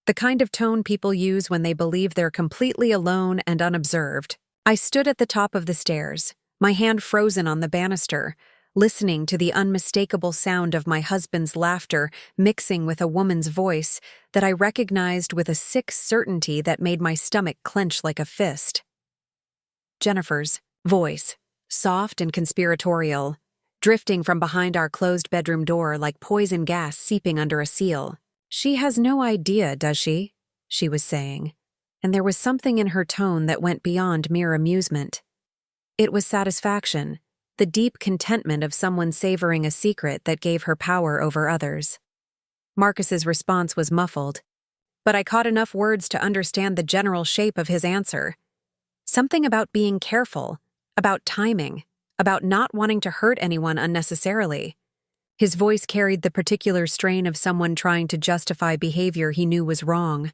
the kind of tone people use when they believe they're completely alone and unobserved. I stood at the top of the stairs, my hand frozen on the banister, listening to the unmistakable sound of my husband's laughter mixing with a woman's voice that I recognized with a sick certainty that made my stomach clench like a fist. Jennifer's voice, soft and conspiratorial, drifting from behind our closed bedroom door like poison gas seeping under a seal. She has no idea, does she? She was saying, and there was something in her tone that went beyond mere amusement. It was satisfaction, the deep contentment of someone savoring a secret that gave her power over others. Marcus's response was muffled, but I caught enough words to understand the general shape of his answer. Something about being careful, about timing, about not wanting to hurt anyone unnecessarily. His voice carried the particular strain of someone trying to justify behavior he knew was wrong.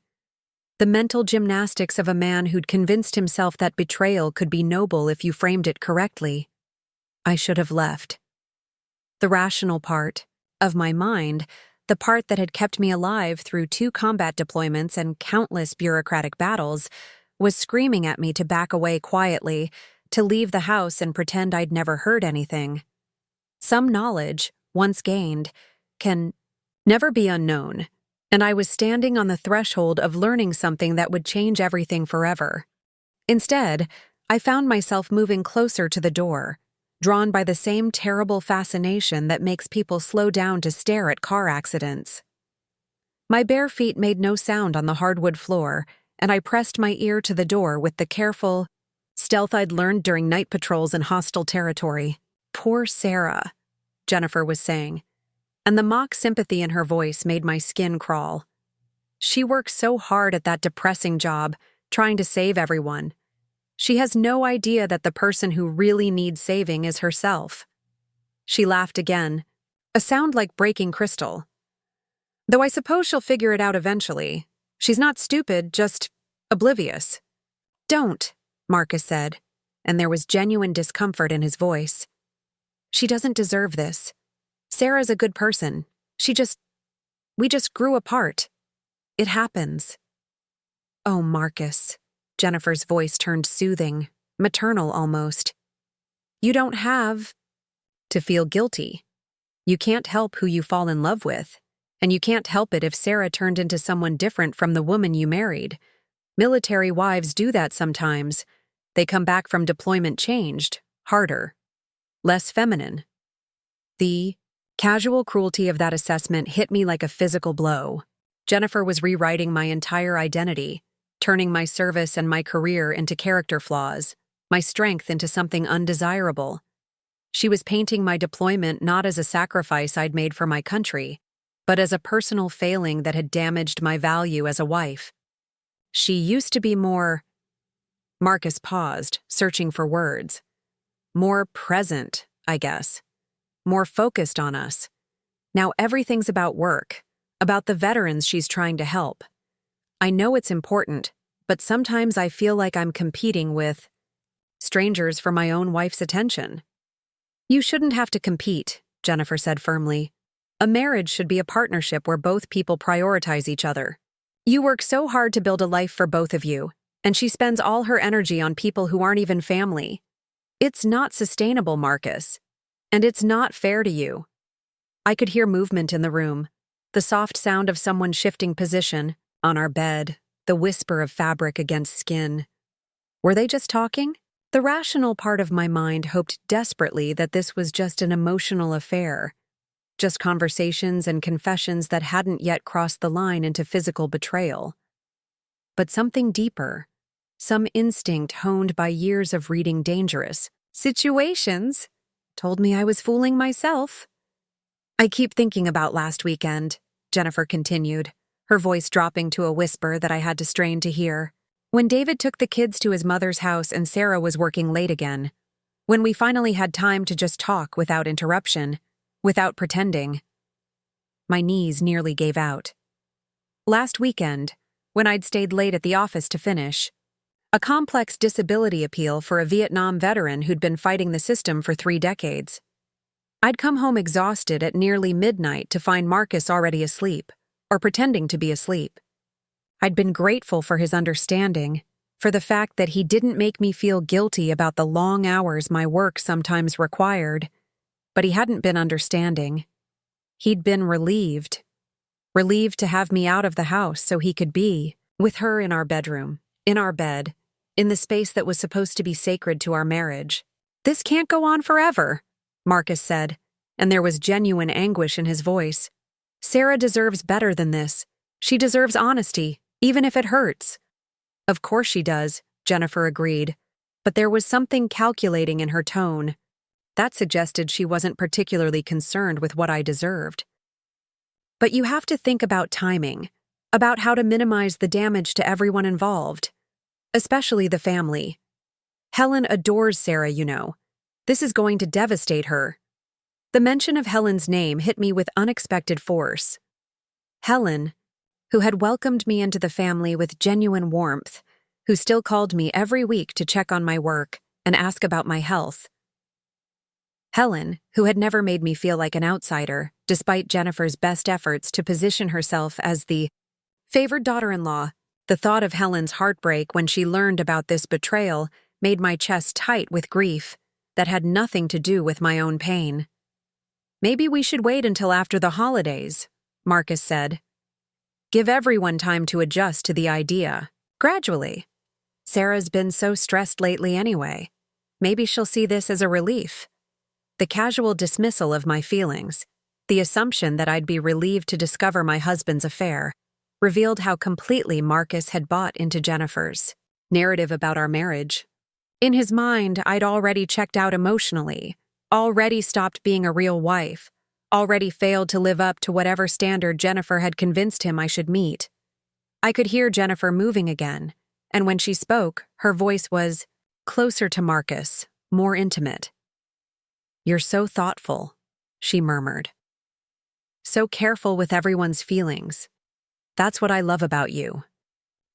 The mental gymnastics of a man who'd convinced himself that betrayal could be noble if you framed it correctly. I should have left. The rational part of my mind, the part that had kept me alive through 2 combat deployments and countless bureaucratic battles, was screaming at me to back away quietly, to leave the house and pretend I'd never heard anything. Some knowledge, once gained, can never be unknown, and I was standing on the threshold of learning something that would change everything forever. Instead, I found myself moving closer to the door, drawn by the same terrible fascination that makes people slow down to stare at car accidents. My bare feet made no sound on the hardwood floor, and I pressed my ear to the door with the careful stealth I'd learned during night patrols in hostile territory. Poor Sarah, Jennifer was saying, and the mock sympathy in her voice made my skin crawl. She works so hard at that depressing job, trying to save everyone. She has no idea that the person who really needs saving is herself. She laughed again, a sound like breaking crystal. Though I suppose she'll figure it out eventually. She's not stupid, just oblivious. Don't, Marcus said, and there was genuine discomfort in his voice. She doesn't deserve this. Sarah's a good person. We just grew apart. It happens. Oh, Marcus. Jennifer's voice turned soothing, maternal almost. You don't have to feel guilty. You can't help who you fall in love with, and you can't help it if Sarah turned into someone different from the woman you married. Military wives do that sometimes. They come back from deployment changed, harder, less feminine. The casual cruelty of that assessment hit me like a physical blow. Jennifer was rewriting my entire identity, turning my service and my career into character flaws, my strength into something undesirable. She was painting my deployment not as a sacrifice I'd made for my country, but as a personal failing that had damaged my value as a wife. She used to be more— Marcus paused, searching for words. More present, I guess. More focused on us. Now everything's about work, about the veterans she's trying to help. I know it's important, but sometimes I feel like I'm competing with strangers for my own wife's attention. You shouldn't have to compete, Jennifer said firmly. A marriage should be a partnership where both people prioritize each other. You work so hard to build a life for both of you, and she spends all her energy on people who aren't even family. It's not sustainable, Marcus. And it's not fair to you. I could hear movement in the room, the soft sound of someone shifting position on our bed, the whisper of fabric against skin. Were they just talking? The rational part of my mind hoped desperately that this was just an emotional affair, just conversations and confessions that hadn't yet crossed the line into physical betrayal. But something deeper, some instinct honed by years of reading dangerous situations, told me I was fooling myself. I keep thinking about last weekend, Jennifer continued, her voice dropping to a whisper that I had to strain to hear. When David took the kids to his mother's house and Sarah was working late again. When we finally had time to just talk without interruption, without pretending. My knees nearly gave out. Last weekend, when I'd stayed late at the office to finish, a complex disability appeal for a Vietnam veteran who'd been fighting the system for 3 decades. I'd come home exhausted at nearly midnight to find Marcus already asleep, or pretending to be asleep. I'd been grateful for his understanding, for the fact that he didn't make me feel guilty about the long hours my work sometimes required, but he hadn't been understanding. He'd been relieved to have me out of the house so he could be with her in our bedroom, in our bed, in the space that was supposed to be sacred to our marriage. This can't go on forever, Marcus said, and there was genuine anguish in his voice. Sarah deserves better than this. She deserves honesty, even if it hurts. Of course she does, Jennifer agreed, but there was something calculating in her tone. That suggested she wasn't particularly concerned with what I deserved. But you have to think about timing, about how to minimize the damage to everyone involved, especially the family. Helen adores Sarah, you know. This is going to devastate her. The mention of Helen's name hit me with unexpected force. Helen, who had welcomed me into the family with genuine warmth, who still called me every week to check on my work and ask about my health. Helen, who had never made me feel like an outsider, despite Jennifer's best efforts to position herself as the favored daughter-in-law. The thought of Helen's heartbreak when she learned about this betrayal made my chest tight with grief that had nothing to do with my own pain. Maybe we should wait until after the holidays, Marcus said. Give everyone time to adjust to the idea, gradually. Sarah's been so stressed lately anyway. Maybe she'll see this as a relief. The casual dismissal of my feelings, the assumption that I'd be relieved to discover my husband's affair, revealed how completely Marcus had bought into Jennifer's narrative about our marriage. In his mind, I'd already checked out emotionally, already stopped being a real wife, already failed to live up to whatever standard Jennifer had convinced him I should meet. I could hear Jennifer moving again, and when she spoke, her voice was closer to Marcus, more intimate. "You're so thoughtful," she murmured. "So careful with everyone's feelings. That's what I love about you.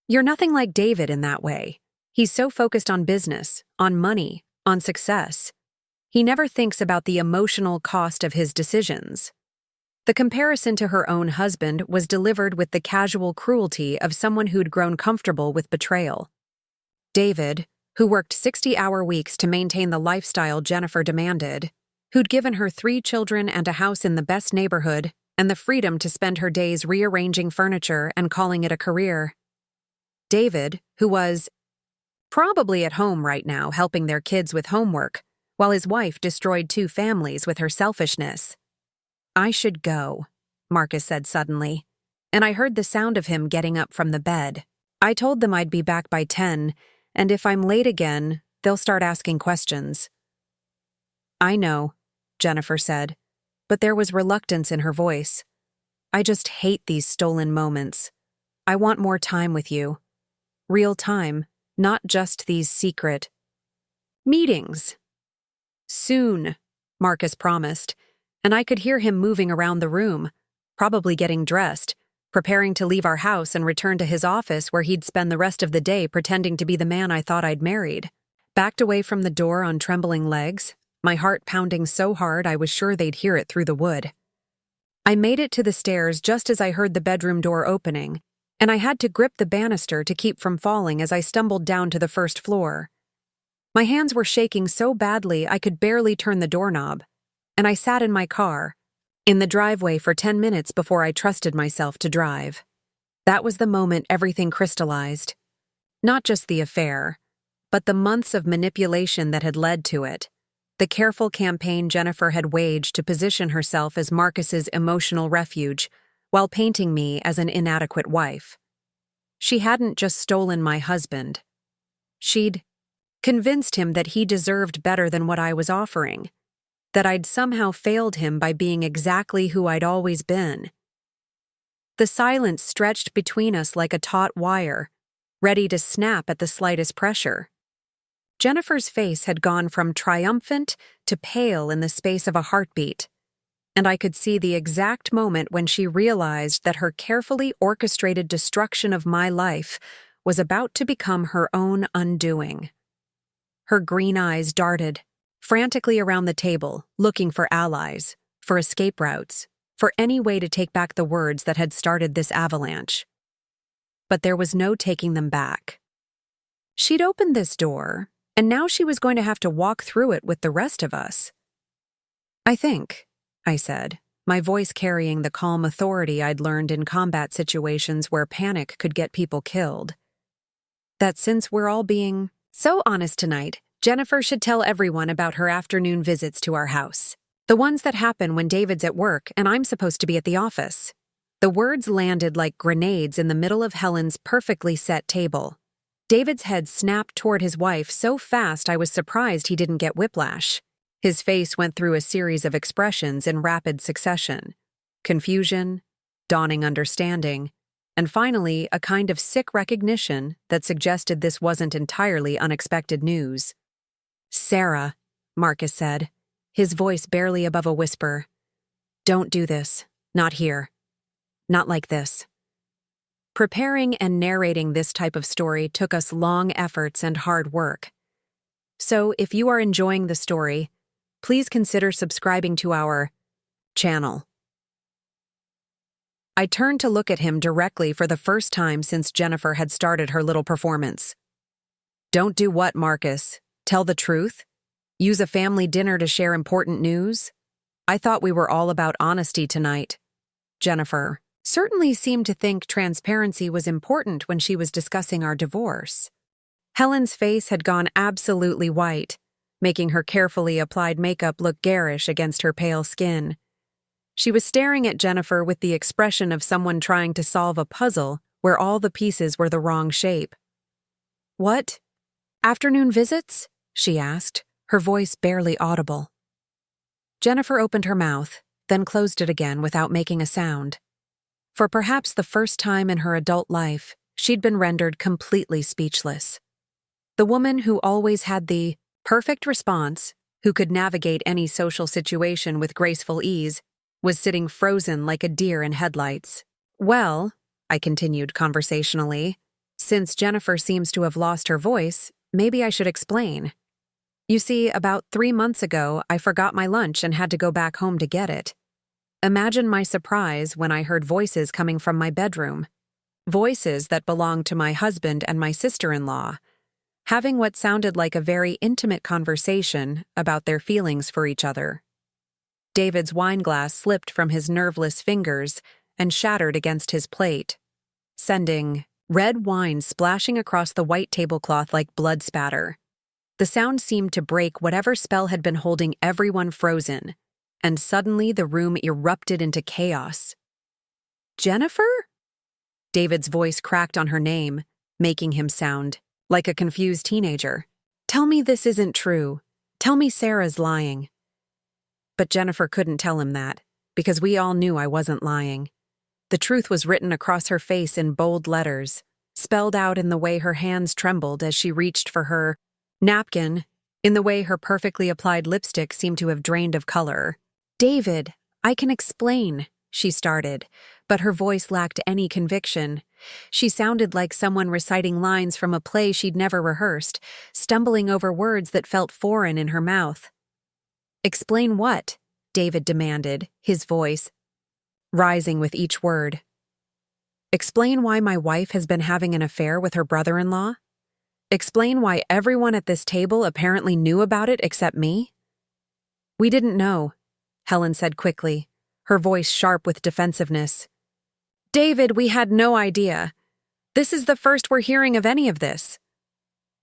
You're nothing like David in that way. He's so focused on business, on money, on success. He never thinks about the emotional cost of his decisions." The comparison to her own husband was delivered with the casual cruelty of someone who'd grown comfortable with betrayal. David, who worked 60-hour weeks to maintain the lifestyle Jennifer demanded, who'd given her 3 children and a house in the best neighborhood and the freedom to spend her days rearranging furniture and calling it a career. David, who was probably at home right now helping their kids with homework, while his wife destroyed 2 families with her selfishness. "I should go," Marcus said suddenly, and I heard the sound of him getting up from the bed. "I told them I'd be back by 10, and if I'm late again, they'll start asking questions." "I know," Jennifer said, but there was reluctance in her voice. "I just hate these stolen moments. I want more time with you. Real time, not just these secret meetings." "Soon," Marcus promised, and I could hear him moving around the room, probably getting dressed, preparing to leave our house and return to his office where he'd spend the rest of the day pretending to be the man I thought I'd married. Backed away from the door on trembling legs, my heart pounding so hard I was sure they'd hear it through the wood. I made it to the stairs just as I heard the bedroom door opening, and I had to grip the banister to keep from falling as I stumbled down to the first floor. My hands were shaking so badly I could barely turn the doorknob, and I sat in my car, in the driveway for 10 minutes before I trusted myself to drive. That was the moment everything crystallized. Not just the affair, but the months of manipulation that had led to it. The careful campaign Jennifer had waged to position herself as Marcus's emotional refuge, while painting me as an inadequate wife. She hadn't just stolen my husband. She'd convinced him that he deserved better than what I was offering, that I'd somehow failed him by being exactly who I'd always been. The silence stretched between us like a taut wire, ready to snap at the slightest pressure. Jennifer's face had gone from triumphant to pale in the space of a heartbeat, and I could see the exact moment when she realized that her carefully orchestrated destruction of my life was about to become her own undoing. Her green eyes darted frantically around the table, looking for allies, for escape routes, for any way to take back the words that had started this avalanche. But there was no taking them back. She'd opened this door, and now she was going to have to walk through it with the rest of us. "I think," I said, my voice carrying the calm authority I'd learned in combat situations where panic could get people killed, "that since we're all being so honest tonight, Jennifer should tell everyone about her afternoon visits to our house. The ones that happen when David's at work and I'm supposed to be at the office. The words landed like grenades in the middle of Helen's perfectly set table. David's head snapped toward his wife so fast I was surprised he didn't get whiplash. His face went through a series of expressions in rapid succession: confusion, dawning understanding, and finally a kind of sick recognition that suggested this wasn't entirely unexpected news. "Sarah," Marcus said, his voice barely above a whisper. "Don't do this. Not here. Not like this." Preparing and narrating this type of story took us long efforts and hard work. So if you are enjoying the story, please consider subscribing to our channel. I turned to look at him directly for the first time since Jennifer had started her little performance. "Don't do what, Marcus? Tell the truth? Use a family dinner to share important news? I thought we were all about honesty tonight." Jennifer certainly seemed to think transparency was important when she was discussing our divorce. Helen's face had gone absolutely white, making her carefully applied makeup look garish against her pale skin. She was staring at Jennifer with the expression of someone trying to solve a puzzle where all the pieces were the wrong shape. "What? Afternoon visits?" she asked, her voice barely audible. Jennifer opened her mouth, then closed it again without making a sound. For perhaps the first time in her adult life, she'd been rendered completely speechless. The woman who always had the perfect response, who could navigate any social situation with graceful ease, was sitting frozen like a deer in headlights. "Well," I continued conversationally, "since Jennifer seems to have lost her voice, maybe I should explain. You see, about 3 months ago, I forgot my lunch and had to go back home to get it. Imagine my surprise when I heard voices coming from my bedroom. Voices that belonged to my husband and my sister-in-law, having what sounded like a very intimate conversation about their feelings for each other." David's wineglass slipped from his nerveless fingers and shattered against his plate, sending red wine splashing across the white tablecloth like blood spatter. The sound seemed to break whatever spell had been holding everyone frozen, and suddenly the room erupted into chaos. "Jennifer?" David's voice cracked on her name, making him sound like a confused teenager. "Tell me this isn't true. Tell me Sarah's lying." But Jennifer couldn't tell him that, because we all knew I wasn't lying. The truth was written across her face in bold letters, spelled out in the way her hands trembled as she reached for her napkin, in the way her perfectly applied lipstick seemed to have drained of color. "David, I can explain," she started, but her voice lacked any conviction. She sounded like someone reciting lines from a play she'd never rehearsed, stumbling over words that felt foreign in her mouth. "Explain what?" David demanded, his voice rising with each word. "Explain why my wife has been having an affair with her brother-in-law? Explain why everyone at this table apparently knew about it except me?" "We didn't know," Helen said quickly, her voice sharp with defensiveness. "David, we had no idea. This is the first we're hearing of any of this."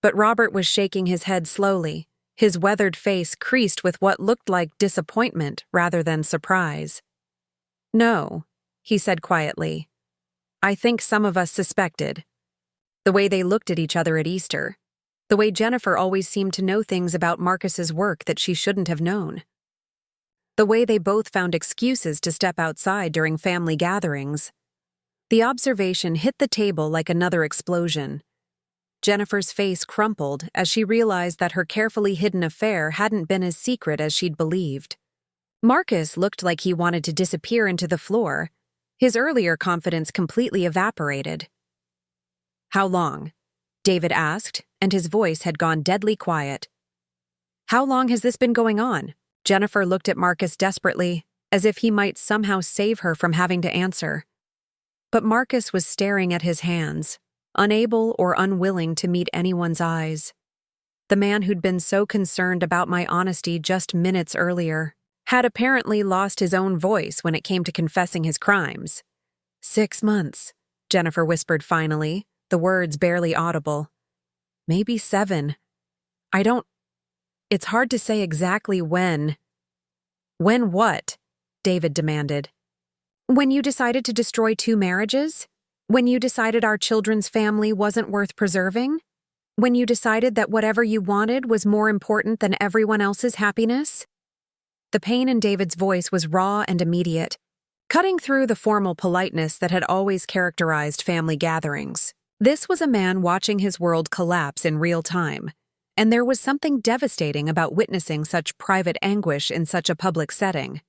But Robert was shaking his head slowly, his weathered face creased with what looked like disappointment rather than surprise. "No," he said quietly. "I think some of us suspected. The way they looked at each other at Easter. The way Jennifer always seemed to know things about Marcus's work that she shouldn't have known. The way they both found excuses to step outside during family gatherings." The observation hit the table like another explosion. Jennifer's face crumpled as she realized that her carefully hidden affair hadn't been as secret as she'd believed. Marcus looked like he wanted to disappear into the floor. His earlier confidence completely evaporated. "How long?" David asked, and his voice had gone deadly quiet. "How long has this been going on?" Jennifer looked at Marcus desperately, as if he might somehow save her from having to answer. But Marcus was staring at his hands, unable or unwilling to meet anyone's eyes. The man who'd been so concerned about my honesty just minutes earlier had apparently lost his own voice when it came to confessing his crimes. 6 months, Jennifer whispered finally, the words barely audible. Maybe 7. It's hard to say exactly when. When what? David demanded. When you decided to destroy 2 marriages? When you decided our children's family wasn't worth preserving? When you decided that whatever you wanted was more important than everyone else's happiness? The pain in David's voice was raw and immediate, cutting through the formal politeness that had always characterized family gatherings. This was a man watching his world collapse in real time, and there was something devastating about witnessing such private anguish in such a public setting.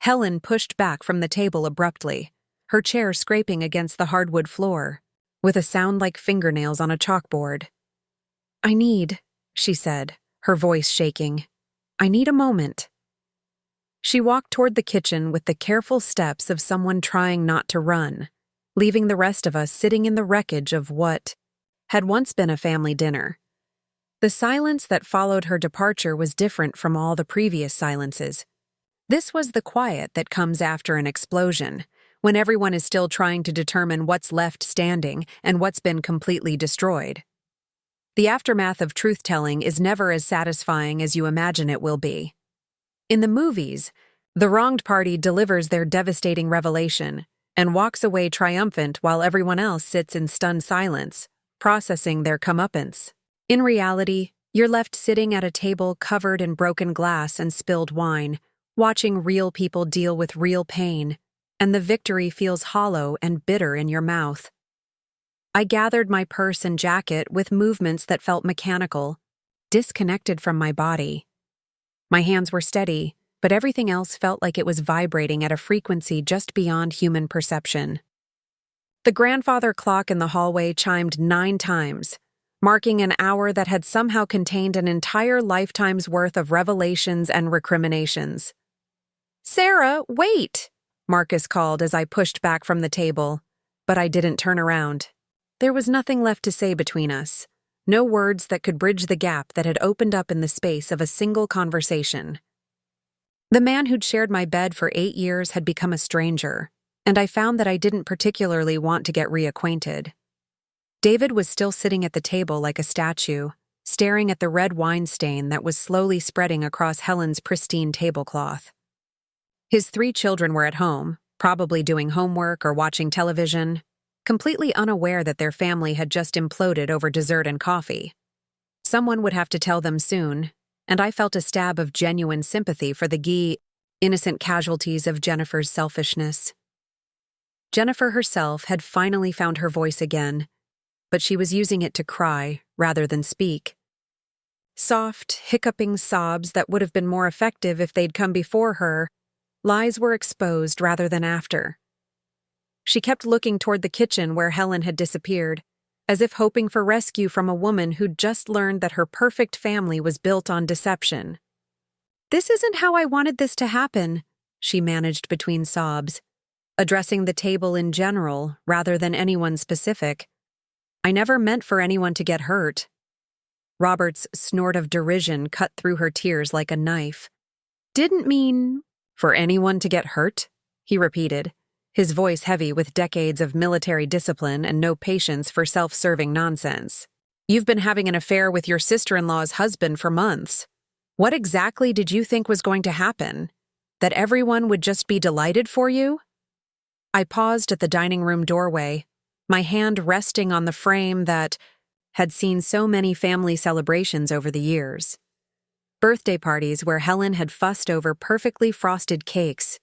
Helen pushed back from the table abruptly, her chair scraping against the hardwood floor, with a sound like fingernails on a chalkboard. "I need," she said, her voice shaking. "I need a moment." She walked toward the kitchen with the careful steps of someone trying not to run, leaving the rest of us sitting in the wreckage of what had once been a family dinner. The silence that followed her departure was different from all the previous silences. This was the quiet that comes after an explosion, when everyone is still trying to determine what's left standing and what's been completely destroyed. The aftermath of truth-telling is never as satisfying as you imagine it will be. In the movies, the wronged party delivers their devastating revelation and walks away triumphant while everyone else sits in stunned silence, processing their comeuppance. In reality, you're left sitting at a table covered in broken glass and spilled wine, watching real people deal with real pain, and the victory feels hollow and bitter in your mouth. I gathered my purse and jacket with movements that felt mechanical, disconnected from my body. My hands were steady, but everything else felt like it was vibrating at a frequency just beyond human perception. The grandfather clock in the hallway chimed 9 times, marking an hour that had somehow contained an entire lifetime's worth of revelations and recriminations. "Sarah, wait!" Marcus called as I pushed back from the table, but I didn't turn around. There was nothing left to say between us, no words that could bridge the gap that had opened up in the space of a single conversation. The man who'd shared my bed for 8 years had become a stranger, and I found that I didn't particularly want to get reacquainted. David was still sitting at the table like a statue, staring at the red wine stain that was slowly spreading across Helen's pristine tablecloth. His 3 children were at home, probably doing homework or watching television, completely unaware that their family had just imploded over dessert and coffee. Someone would have to tell them soon, and I felt a stab of genuine sympathy for the innocent casualties of Jennifer's selfishness. Jennifer herself had finally found her voice again, but she was using it to cry rather than speak. Soft, hiccuping sobs that would have been more effective if they'd come before her. Lies were exposed rather than after. She kept looking toward the kitchen where Helen had disappeared, as if hoping for rescue from a woman who'd just learned that her perfect family was built on deception. "This isn't how I wanted this to happen," she managed between sobs, addressing the table in general rather than anyone specific. "I never meant for anyone to get hurt." Robert's snort of derision cut through her tears like a knife. "Didn't mean for anyone to get hurt?" he repeated, his voice heavy with decades of military discipline and no patience for self-serving nonsense. "You've been having an affair with your sister-in-law's husband for months. What exactly did you think was going to happen? That everyone would just be delighted for you?" I paused at the dining room doorway, my hand resting on the frame that had seen so many family celebrations over the years. Birthday parties where Helen had fussed over perfectly frosted cakes.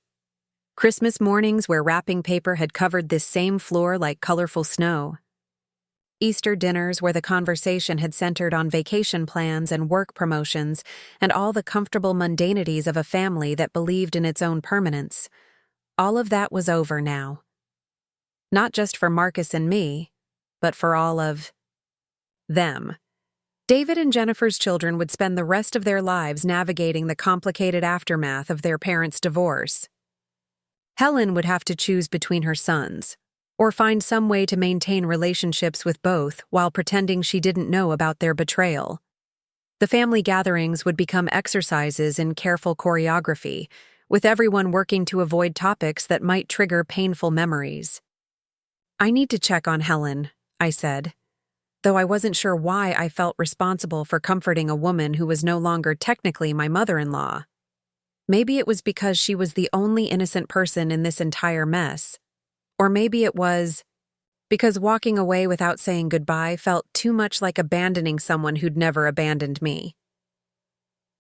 Christmas mornings where wrapping paper had covered this same floor like colorful snow. Easter dinners where the conversation had centered on vacation plans and work promotions and all the comfortable mundanities of a family that believed in its own permanence. All of that was over now. Not just for Marcus and me, but for all of them. David and Jennifer's children would spend the rest of their lives navigating the complicated aftermath of their parents' divorce. Helen would have to choose between her sons, or find some way to maintain relationships with both while pretending she didn't know about their betrayal. The family gatherings would become exercises in careful choreography, with everyone working to avoid topics that might trigger painful memories. "I need to check on Helen," I said, though I wasn't sure why I felt responsible for comforting a woman who was no longer technically my mother-in-law. Maybe it was because she was the only innocent person in this entire mess. Or maybe it was because walking away without saying goodbye felt too much like abandoning someone who'd never abandoned me.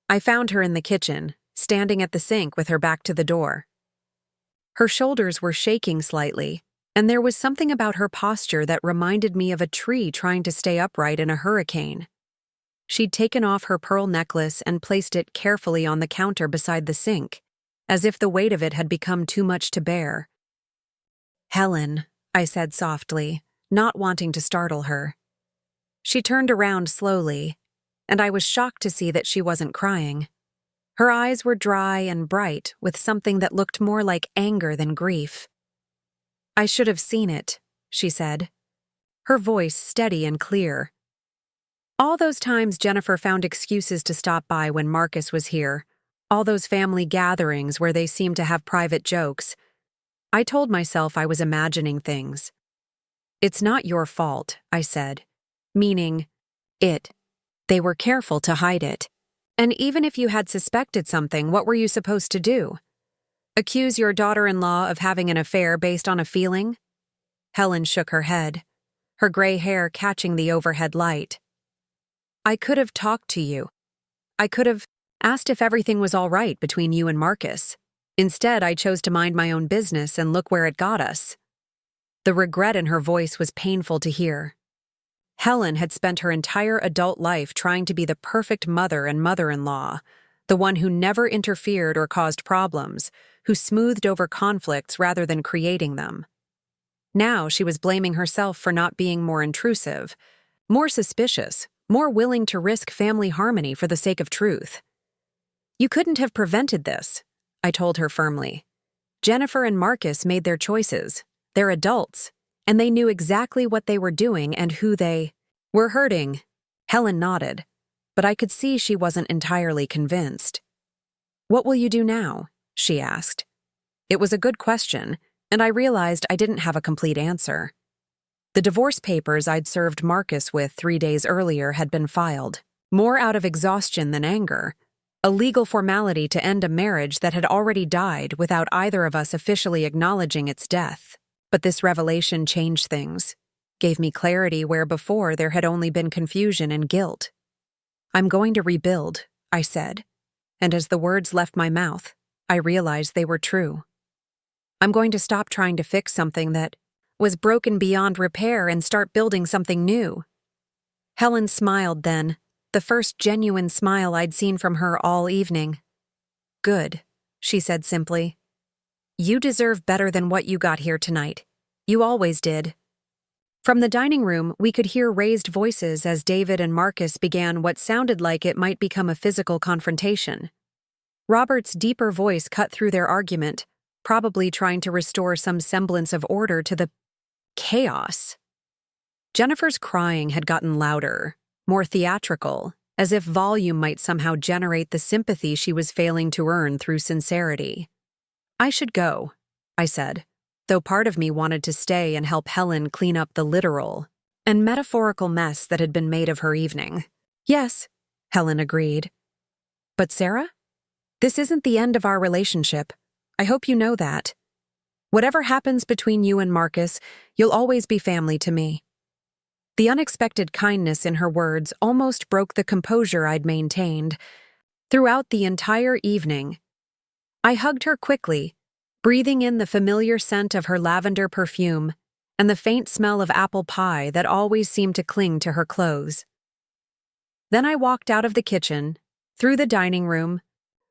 I found her in the kitchen, standing at the sink with her back to the door. Her shoulders were shaking slightly, and there was something about her posture that reminded me of a tree trying to stay upright in a hurricane. She'd taken off her pearl necklace and placed it carefully on the counter beside the sink, as if the weight of it had become too much to bear. "Helen," I said softly, not wanting to startle her. She turned around slowly, and I was shocked to see that she wasn't crying. Her eyes were dry and bright, with something that looked more like anger than grief. "I should have seen it," she said, her voice steady and clear. All those times Jennifer found excuses to stop by when Marcus was here, all those family gatherings where they seemed to have private jokes, I told myself I was imagining things. "It's not your fault," I said, meaning it. They were careful to hide it. And even if you had suspected something, what were you supposed to do? Accuse your daughter-in-law of having an affair based on a feeling? Helen shook her head, her gray hair catching the overhead light. "I could have talked to you. I could have asked if everything was all right between you and Marcus. Instead, I chose to mind my own business and look where it got us." The regret in her voice was painful to hear. Helen had spent her entire adult life trying to be the perfect mother and mother-in-law, the one who never interfered or caused problems, who smoothed over conflicts rather than creating them. Now she was blaming herself for not being more intrusive, more suspicious, more willing to risk family harmony for the sake of truth. "You couldn't have prevented this," I told her firmly. "Jennifer and Marcus made their choices. They're adults, and they knew exactly what they were doing and who they were hurting." Helen nodded, but I could see she wasn't entirely convinced. "What will you do now?" she asked. It was a good question, and I realized I didn't have a complete answer. The divorce papers I'd served Marcus with 3 days earlier had been filed, more out of exhaustion than anger, a legal formality to end a marriage that had already died without either of us officially acknowledging its death. But this revelation changed things, gave me clarity where before there had only been confusion and guilt. "I'm going to rebuild," I said, and as the words left my mouth, I realized they were true. "I'm going to stop trying to fix something that was broken beyond repair and start building something new." Helen smiled then, the first genuine smile I'd seen from her all evening. "Good," she said simply. "You deserve better than what you got here tonight. You always did." From the dining room, we could hear raised voices as David and Marcus began what sounded like it might become a physical confrontation. Robert's deeper voice cut through their argument, probably trying to restore some semblance of order to the chaos. Jennifer's crying had gotten louder, more theatrical, as if volume might somehow generate the sympathy she was failing to earn through sincerity. "I should go," I said, though part of me wanted to stay and help Helen clean up the literal and metaphorical mess that had been made of her evening. "Yes," Helen agreed. "But Sarah? This isn't the end of our relationship. I hope you know that. Whatever happens between you and Marcus, you'll always be family to me." The unexpected kindness in her words almost broke the composure I'd maintained throughout the entire evening. I hugged her quickly, breathing in the familiar scent of her lavender perfume and the faint smell of apple pie that always seemed to cling to her clothes. Then I walked out of the kitchen, through the dining room,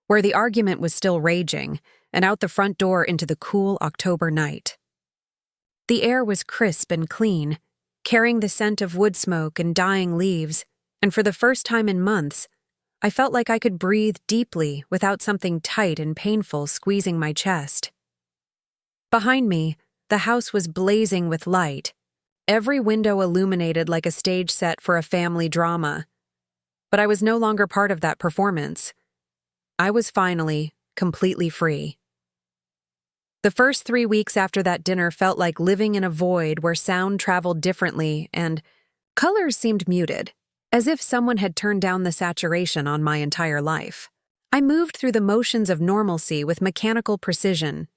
where the argument was still raging, and out the front door into the cool October night. The air was crisp and clean, carrying the scent of wood smoke and dying leaves, and for the first time in months, I felt like I could breathe deeply without something tight and painful squeezing my chest. Behind me, the house was blazing with light, every window illuminated like a stage set for a family drama. But I was no longer part of that performance. I was finally completely free. The first 3 weeks after that dinner felt like living in a void where sound traveled differently and colors seemed muted, as if someone had turned down the saturation on my entire life. I moved through the motions of normalcy with mechanical precision.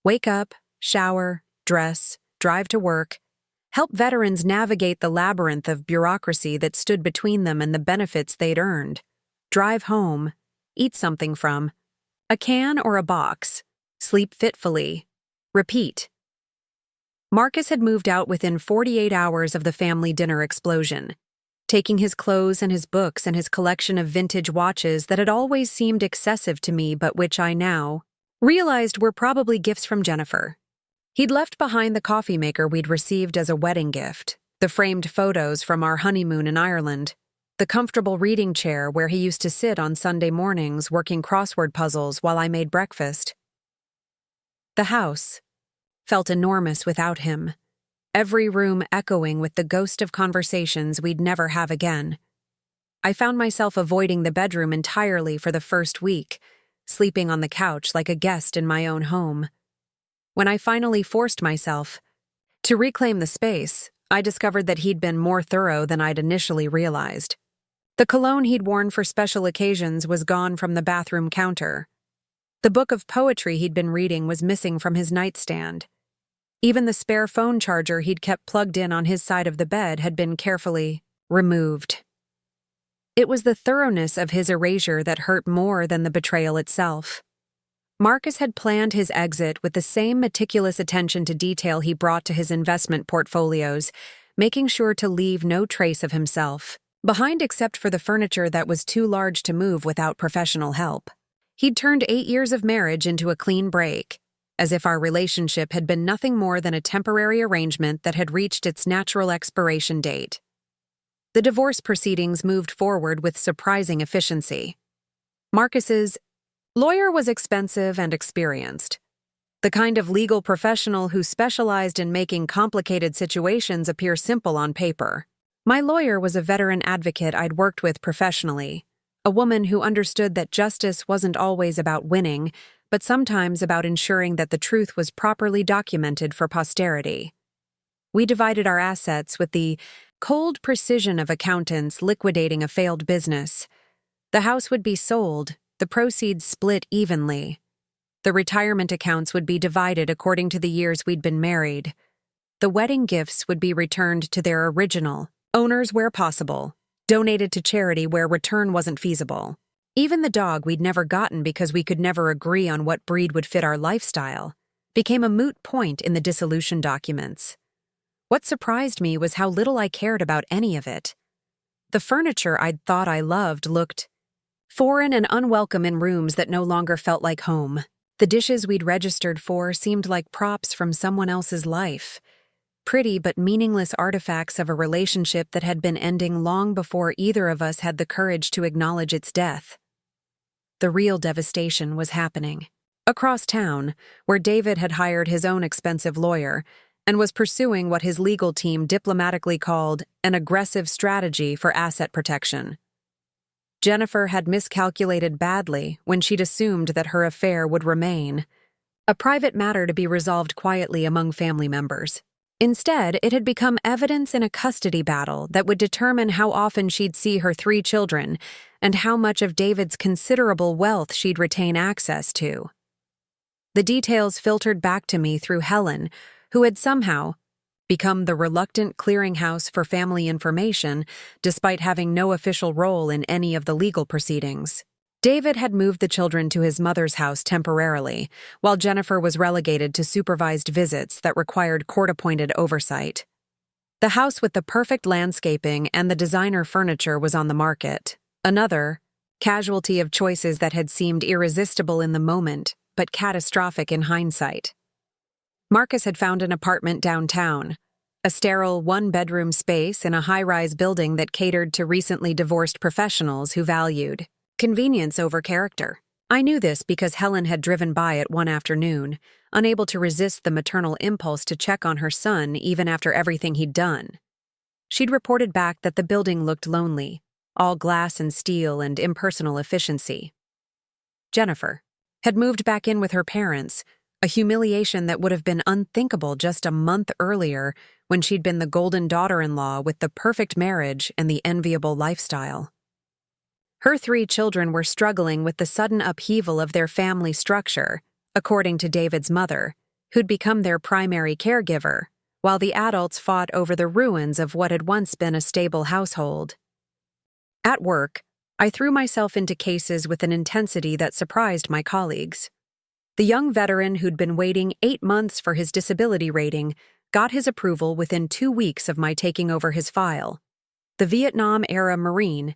Wake up, shower, dress, drive to work, help veterans navigate the labyrinth of bureaucracy that stood between them and the benefits they'd earned. Drive home, eat something from a can or a box, sleep fitfully, repeat. Marcus had moved out within 48 hours of the family dinner explosion, taking his clothes and his books and his collection of vintage watches that had always seemed excessive to me but which I now realized were probably gifts from Jennifer. He'd left behind the coffee maker we'd received as a wedding gift, the framed photos from our honeymoon in Ireland, the comfortable reading chair where he used to sit on Sunday mornings working crossword puzzles while I made breakfast. The house felt enormous without him, every room echoing with the ghost of conversations we'd never have again. I found myself avoiding the bedroom entirely for the first week, sleeping on the couch like a guest in my own home. When I finally forced myself to reclaim the space, I discovered that he'd been more thorough than I'd initially realized. The cologne he'd worn for special occasions was gone from the bathroom counter. The book of poetry he'd been reading was missing from his nightstand. Even the spare phone charger he'd kept plugged in on his side of the bed had been carefully removed. It was the thoroughness of his erasure that hurt more than the betrayal itself. Marcus had planned his exit with the same meticulous attention to detail he brought to his investment portfolios, making sure to leave no trace of himself behind except for the furniture that was too large to move without professional help. He'd turned 8 years of marriage into a clean break, as if our relationship had been nothing more than a temporary arrangement that had reached its natural expiration date. The divorce proceedings moved forward with surprising efficiency. Marcus's lawyer was expensive and experienced, the kind of legal professional who specialized in making complicated situations appear simple on paper. My lawyer was a veteran advocate I'd worked with professionally, a woman who understood that justice wasn't always about winning, but sometimes about ensuring that the truth was properly documented for posterity. We divided our assets with the cold precision of accountants liquidating a failed business. The house would be sold, the proceeds split evenly. The retirement accounts would be divided according to the years we'd been married. The wedding gifts would be returned to their original owners where possible, donated to charity where return wasn't feasible. Even the dog we'd never gotten because we could never agree on what breed would fit our lifestyle became a moot point in the dissolution documents. What surprised me was how little I cared about any of it. The furniture I'd thought I loved looked foreign and unwelcome in rooms that no longer felt like home. The dishes we'd registered for seemed like props from someone else's life, pretty but meaningless artifacts of a relationship that had been ending long before either of us had the courage to acknowledge its death. The real devastation was happening across town, where David had hired his own expensive lawyer and was pursuing what his legal team diplomatically called an aggressive strategy for asset protection. Jennifer had miscalculated badly when she'd assumed that her affair would remain a private matter to be resolved quietly among family members. Instead, it had become evidence in a custody battle that would determine how often she'd see her 3 children and how much of David's considerable wealth she'd retain access to. The details filtered back to me through Helen, who had somehow become the reluctant clearinghouse for family information despite having no official role in any of the legal proceedings. David had moved the children to his mother's house temporarily, while Jennifer was relegated to supervised visits that required court-appointed oversight. The house with the perfect landscaping and the designer furniture was on the market, another casualty of choices that had seemed irresistible in the moment, but catastrophic in hindsight. Marcus had found an apartment downtown, a sterile 1-bedroom space in a high-rise building that catered to recently divorced professionals who valued convenience over character. I knew this because Helen had driven by it one afternoon, unable to resist the maternal impulse to check on her son even after everything he'd done. She'd reported back that the building looked lonely, all glass and steel and impersonal efficiency. Jennifer had moved back in with her parents, a humiliation that would have been unthinkable just a month earlier when she'd been the golden daughter-in-law with the perfect marriage and the enviable lifestyle. Her 3 children were struggling with the sudden upheaval of their family structure, according to David's mother, who'd become their primary caregiver, while the adults fought over the ruins of what had once been a stable household. At work, I threw myself into cases with an intensity that surprised my colleagues. The young veteran who'd been waiting 8 months for his disability rating got his approval within 2 weeks of my taking over his file. The Vietnam-era Marine,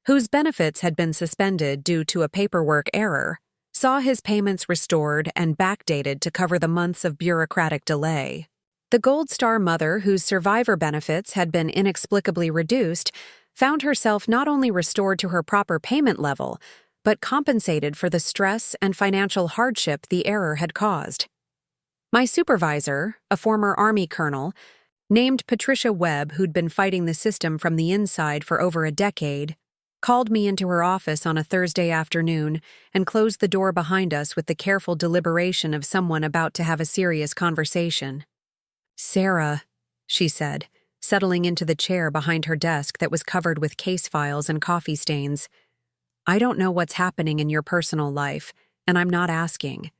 whose benefits had been suspended due to a paperwork error, saw his payments restored and backdated to cover the months of bureaucratic delay. The Gold Star mother, whose survivor benefits had been inexplicably reduced, found herself not only restored to her proper payment level, but compensated for the stress and financial hardship the error had caused. My supervisor, a former Army colonel, named Patricia Webb, who'd been fighting the system from the inside for over a decade, called me into her office on a Thursday afternoon and closed the door behind us with the careful deliberation of someone about to have a serious conversation. "Sarah," she said, settling into the chair behind her desk that was covered with case files and coffee stains, "I don't know what's happening in your personal life, and I'm not asking.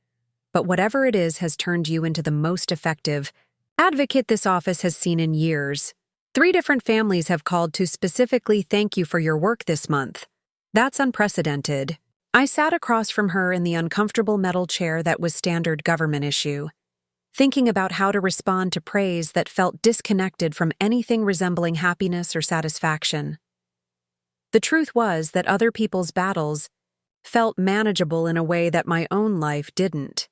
But whatever it is has turned you into the most effective advocate this office has seen in years. 3 different families have called to specifically thank you for your work this month. That's unprecedented." I sat across from her in the uncomfortable metal chair that was standard government issue, thinking about how to respond to praise that felt disconnected from anything resembling happiness or satisfaction. The truth was that other people's battles felt manageable in a way that my own life didn't.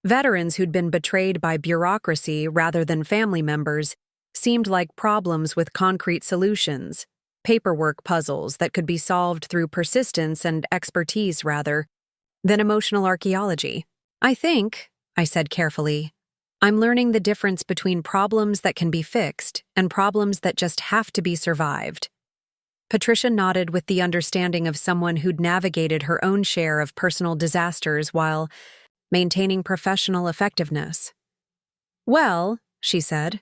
Veterans who'd been betrayed by bureaucracy rather than family members seemed like problems with concrete solutions, paperwork puzzles that could be solved through persistence and expertise rather than emotional archaeology. I said carefully, "I'm learning the difference between problems that can be fixed and problems that just have to be survived." Patricia nodded with the understanding of someone who'd navigated her own share of personal disasters while maintaining professional effectiveness. "Well," she said,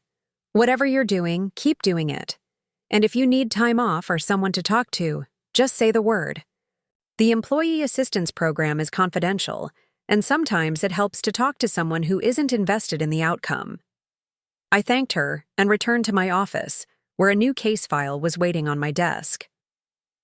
"whatever you're doing, keep doing it. And if you need time off or someone to talk to, just say the word. The Employee Assistance Program is confidential, and sometimes it helps to talk to someone who isn't invested in the outcome." I thanked her and returned to my office, where a new case file was waiting on my desk.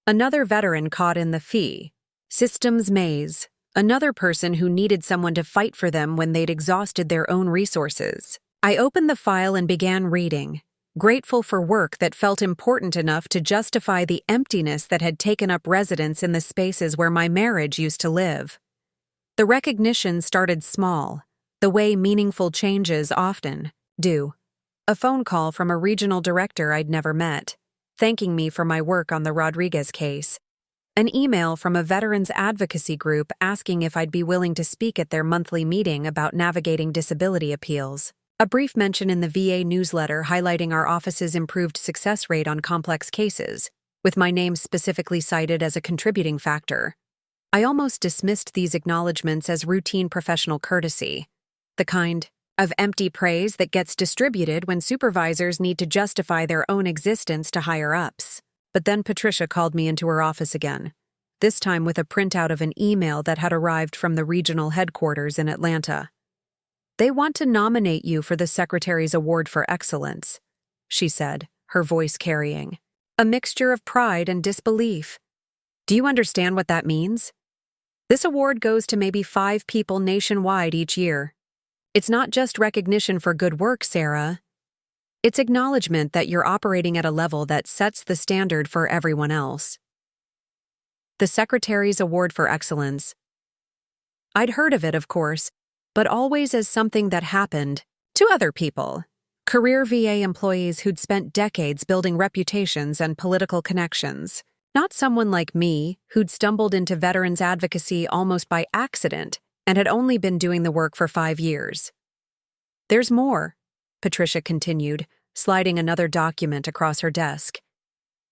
Another veteran caught in the systems maze, another person who needed someone to fight for them when they'd exhausted their own resources. I opened the file and began reading, grateful for work that felt important enough to justify the emptiness that had taken up residence in the spaces where my marriage used to live. The recognition started small, the way meaningful changes often do. A phone call from a regional director I'd never met, thanking me for my work on the Rodriguez case. An email from a veterans advocacy group asking if I'd be willing to speak at their monthly meeting about navigating disability appeals. A brief mention in the VA newsletter highlighting our office's improved success rate on complex cases, with my name specifically cited as a contributing factor. I almost dismissed these acknowledgments as routine professional courtesy, the kind of empty praise that gets distributed when supervisors need to justify their own existence to higher-ups. But then Patricia called me into her office again, this time with a printout of an email that had arrived from the regional headquarters in Atlanta. "They want to nominate you for the Secretary's Award for Excellence," she said, her voice carrying a mixture of pride and disbelief. "Do you understand what that means? This award goes to maybe 5 people nationwide each year. It's not just recognition for good work, Sarah. It's acknowledgement that you're operating at a level that sets the standard for everyone else." The Secretary's Award for Excellence. I'd heard of it, of course, but always as something that happened to other people. Career VA employees who'd spent decades building reputations and political connections. Not someone like me, who'd stumbled into veterans advocacy almost by accident and had only been doing the work for 5 years. "There's more," Patricia continued, sliding another document across her desk.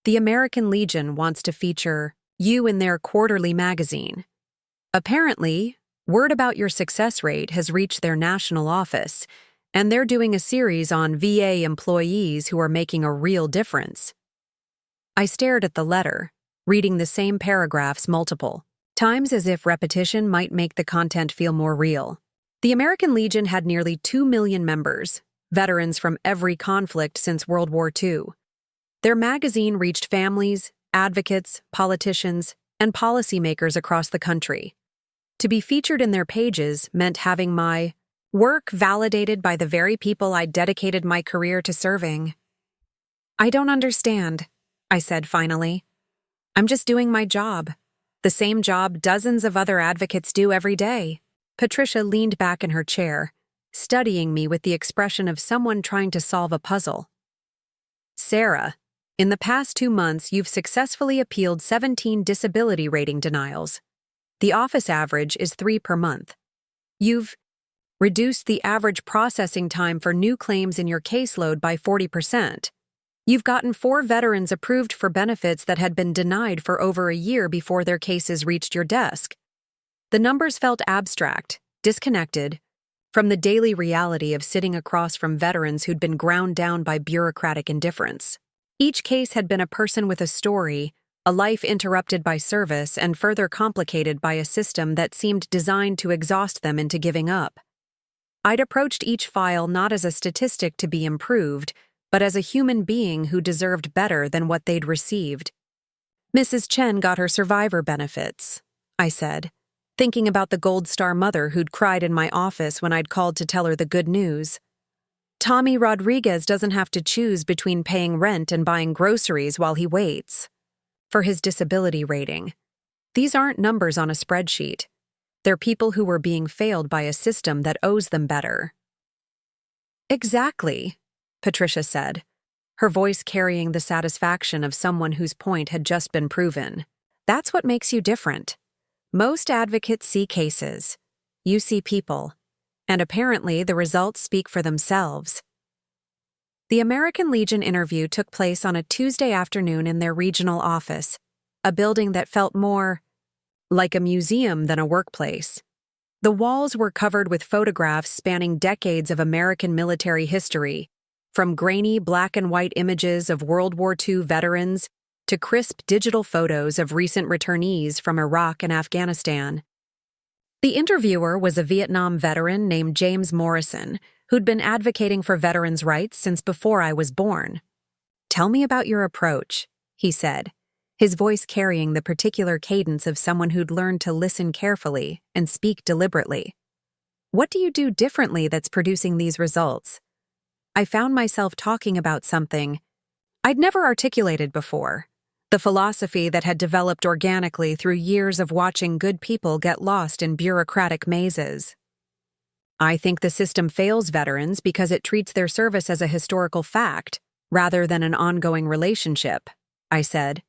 "The American Legion wants to feature you in their quarterly magazine. Apparently, word about your success rate has reached their national office, and they're doing a series on VA employees who are making a real difference." I stared at the letter, reading the same paragraphs multiple times as if repetition might make the content feel more real. The American Legion had nearly 2 million members, veterans from every conflict since World War II. Their magazine reached families, advocates, politicians, and policymakers across the country. To be featured in their pages meant having my work validated by the very people I dedicated my career to serving. "I don't understand," I said finally. "I'm just doing my job. The same job dozens of other advocates do every day." Patricia leaned back in her chair, studying me with the expression of someone trying to solve a puzzle. "Sarah, in the past 2 months, you've successfully appealed 17 disability rating denials. The office average is 3 per month. You've reduced the average processing time for new claims in your caseload by 40%. You've gotten 4 veterans approved for benefits that had been denied for over a year before their cases reached your desk." The numbers felt abstract, disconnected from the daily reality of sitting across from veterans who'd been ground down by bureaucratic indifference. Each case had been a person with a story, a life interrupted by service and further complicated by a system that seemed designed to exhaust them into giving up. I'd approached each file not as a statistic to be improved, but as a human being who deserved better than what they'd received. "Mrs. Chen got her survivor benefits," I said, thinking about the Gold Star mother who'd cried in my office when I'd called to tell her the good news. "Tommy Rodriguez doesn't have to choose between paying rent and buying groceries while he waits for his disability rating. These aren't numbers on a spreadsheet. They're people who were being failed by a system that owes them better." "Exactly," Patricia said, her voice carrying the satisfaction of someone whose point had just been proven. "That's what makes you different. Most advocates see cases. You see people. And apparently the results speak for themselves." The American Legion interview took place on a Tuesday afternoon in their regional office, a building that felt more like a museum than a workplace. The walls were covered with photographs spanning decades of American military history, from grainy black and white images of World War II veterans to crisp digital photos of recent returnees from Iraq and Afghanistan. The interviewer was a Vietnam veteran named James Morrison, who'd been advocating for veterans' rights since before I was born. "Tell me about your approach," he said, his voice carrying the particular cadence of someone who'd learned to listen carefully and speak deliberately. "What do you do differently that's producing these results?" I found myself talking about something I'd never articulated before, the philosophy that had developed organically through years of watching good people get lost in bureaucratic mazes. "I think the system fails veterans because it treats their service as a historical fact, rather than an ongoing relationship," I said.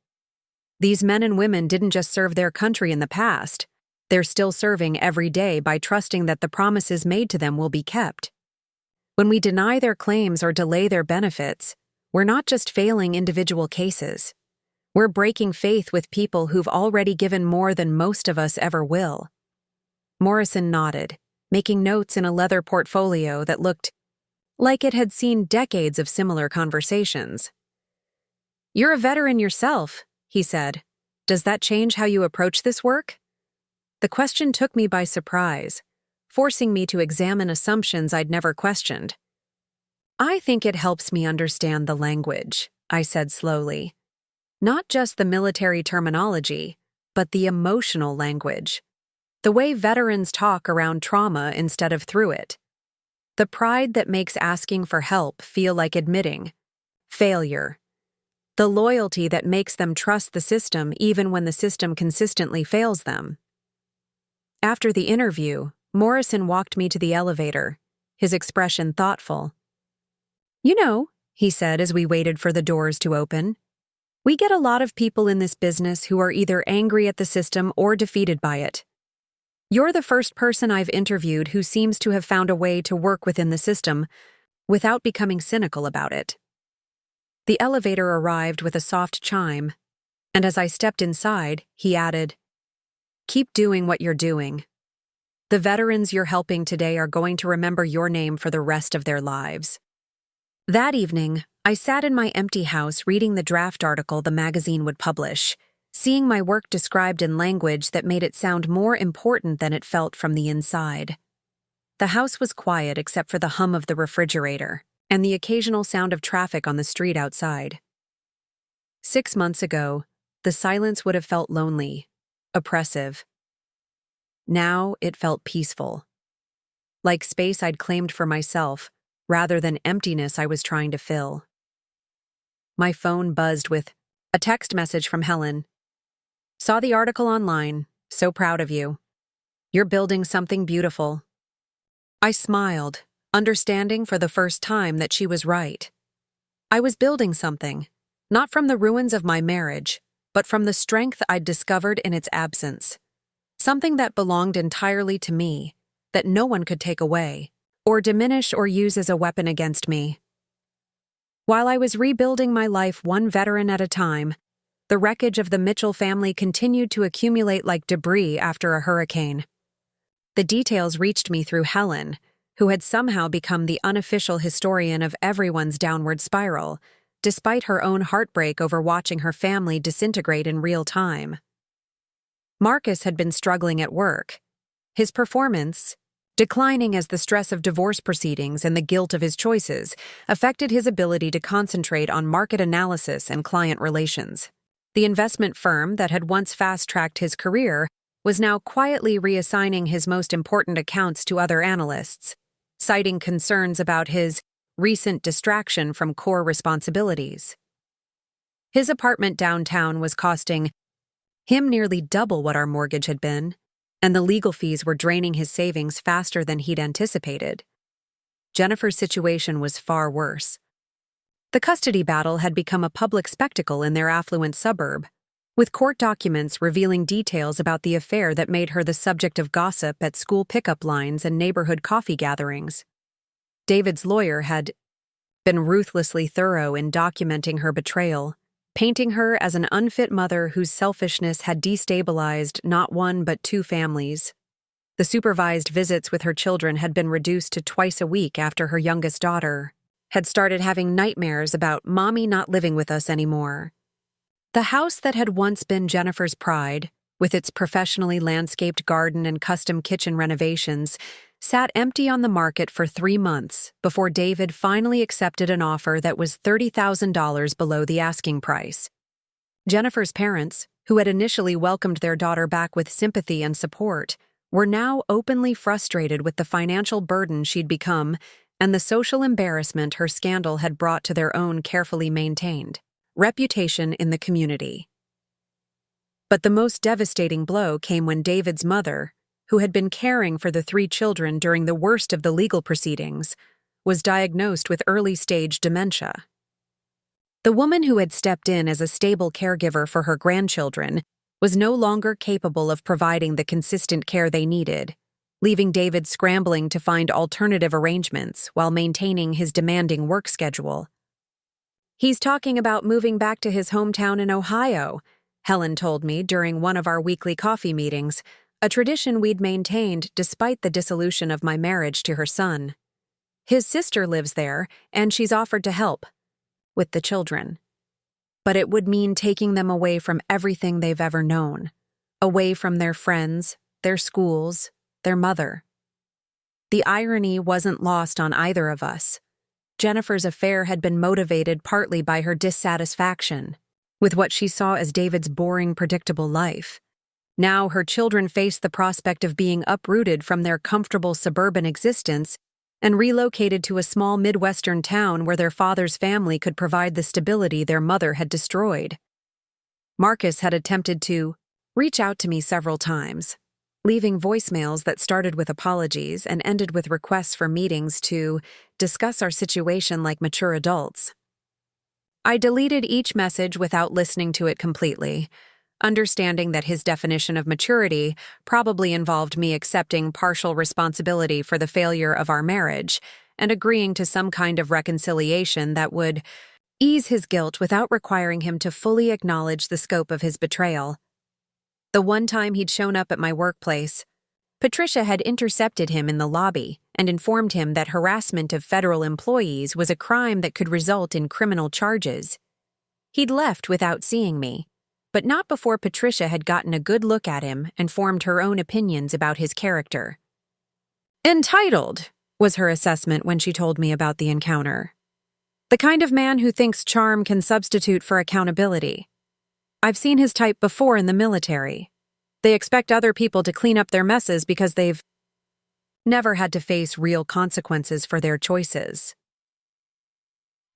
"These men and women didn't just serve their country in the past, they're still serving every day by trusting that the promises made to them will be kept. When we deny their claims or delay their benefits, we're not just failing individual cases. We're breaking faith with people who've already given more than most of us ever will." Morrison nodded, making notes in a leather portfolio that looked like it had seen decades of similar conversations. "You're a veteran yourself," he said. "Does that change how you approach this work?" The question took me by surprise, forcing me to examine assumptions I'd never questioned. "I think it helps me understand the language," I said slowly. "Not just the military terminology, but the emotional language. The way veterans talk around trauma instead of through it. The pride that makes asking for help feel like admitting failure. The loyalty that makes them trust the system even when the system consistently fails them." After the interview, Morrison walked me to the elevator, his expression thoughtful. "You know," he said as we waited for the doors to open, "we get a lot of people in this business who are either angry at the system or defeated by it. You're the first person I've interviewed who seems to have found a way to work within the system without becoming cynical about it." The elevator arrived with a soft chime, and as I stepped inside, he added, "Keep doing what you're doing. The veterans you're helping today are going to remember your name for the rest of their lives." That evening, I sat in my empty house reading the draft article the magazine would publish, seeing my work described in language that made it sound more important than it felt from the inside. The house was quiet except for the hum of the refrigerator and the occasional sound of traffic on the street outside. 6 months ago, the silence would have felt lonely, oppressive. Now it felt peaceful, like space I'd claimed for myself rather than emptiness I was trying to fill. My phone buzzed with a text message from Helen. "Saw the article online. So proud of you. You're building something beautiful." I smiled, understanding for the first time that she was right. I was building something, not from the ruins of my marriage, but from the strength I'd discovered in its absence. Something that belonged entirely to me, that no one could take away, or diminish or use as a weapon against me. While I was rebuilding my life one veteran at a time, the wreckage of the Mitchell family continued to accumulate like debris after a hurricane. The details reached me through Helen, who had somehow become the unofficial historian of everyone's downward spiral, despite her own heartbreak over watching her family disintegrate in real time. Marcus had been struggling at work, his performance, declining as the stress of divorce proceedings and the guilt of his choices affected his ability to concentrate on market analysis and client relations. The investment firm that had once fast-tracked his career was now quietly reassigning his most important accounts to other analysts, citing concerns about his recent distraction from core responsibilities. His apartment downtown was costing him nearly double what our mortgage had been, and the legal fees were draining his savings faster than he'd anticipated. Jennifer's situation was far worse. The custody battle had become a public spectacle in their affluent suburb, with court documents revealing details about the affair that made her the subject of gossip at school pickup lines and neighborhood coffee gatherings. David's lawyer had been ruthlessly thorough in documenting her betrayal, painting her as an unfit mother whose selfishness had destabilized not one but 2 families. The supervised visits with her children had been reduced to twice a week after her youngest daughter had started having nightmares about mommy not living with us anymore. The house that had once been Jennifer's pride, with its professionally landscaped garden and custom kitchen renovations, sat empty on the market for 3 months before David finally accepted an offer that was $30,000 below the asking price. Jennifer's parents, who had initially welcomed their daughter back with sympathy and support, were now openly frustrated with the financial burden she'd become and the social embarrassment her scandal had brought to their own carefully maintained reputation in the community. But the most devastating blow came when David's mother, who had been caring for the 3 children during the worst of the legal proceedings, was diagnosed with early-stage dementia. The woman who had stepped in as a stable caregiver for her grandchildren was no longer capable of providing the consistent care they needed, leaving David scrambling to find alternative arrangements while maintaining his demanding work schedule. "He's talking about moving back to his hometown in Ohio," Helen told me during one of our weekly coffee meetings, a tradition we'd maintained despite the dissolution of my marriage to her son. "His sister lives there, and she's offered to help with the children. But it would mean taking them away from everything they've ever known, away from their friends, their schools, their mother." The irony wasn't lost on either of us. Jennifer's affair had been motivated partly by her dissatisfaction with what she saw as David's boring, predictable life. Now her children faced the prospect of being uprooted from their comfortable suburban existence and relocated to a small Midwestern town where their father's family could provide the stability their mother had destroyed. Marcus had attempted to reach out to me several times, leaving voicemails that started with apologies and ended with requests for meetings to discuss our situation like mature adults. I deleted each message without listening to it completely, understanding that his definition of maturity probably involved me accepting partial responsibility for the failure of our marriage and agreeing to some kind of reconciliation that would ease his guilt without requiring him to fully acknowledge the scope of his betrayal. The one time he'd shown up at my workplace, Patricia had intercepted him in the lobby and informed him that harassment of federal employees was a crime that could result in criminal charges. He'd left without seeing me, but not before Patricia had gotten a good look at him and formed her own opinions about his character. "Entitled," was her assessment when she told me about the encounter. "The kind of man who thinks charm can substitute for accountability. I've seen his type before in the military. They expect other people to clean up their messes because they've never had to face real consequences for their choices."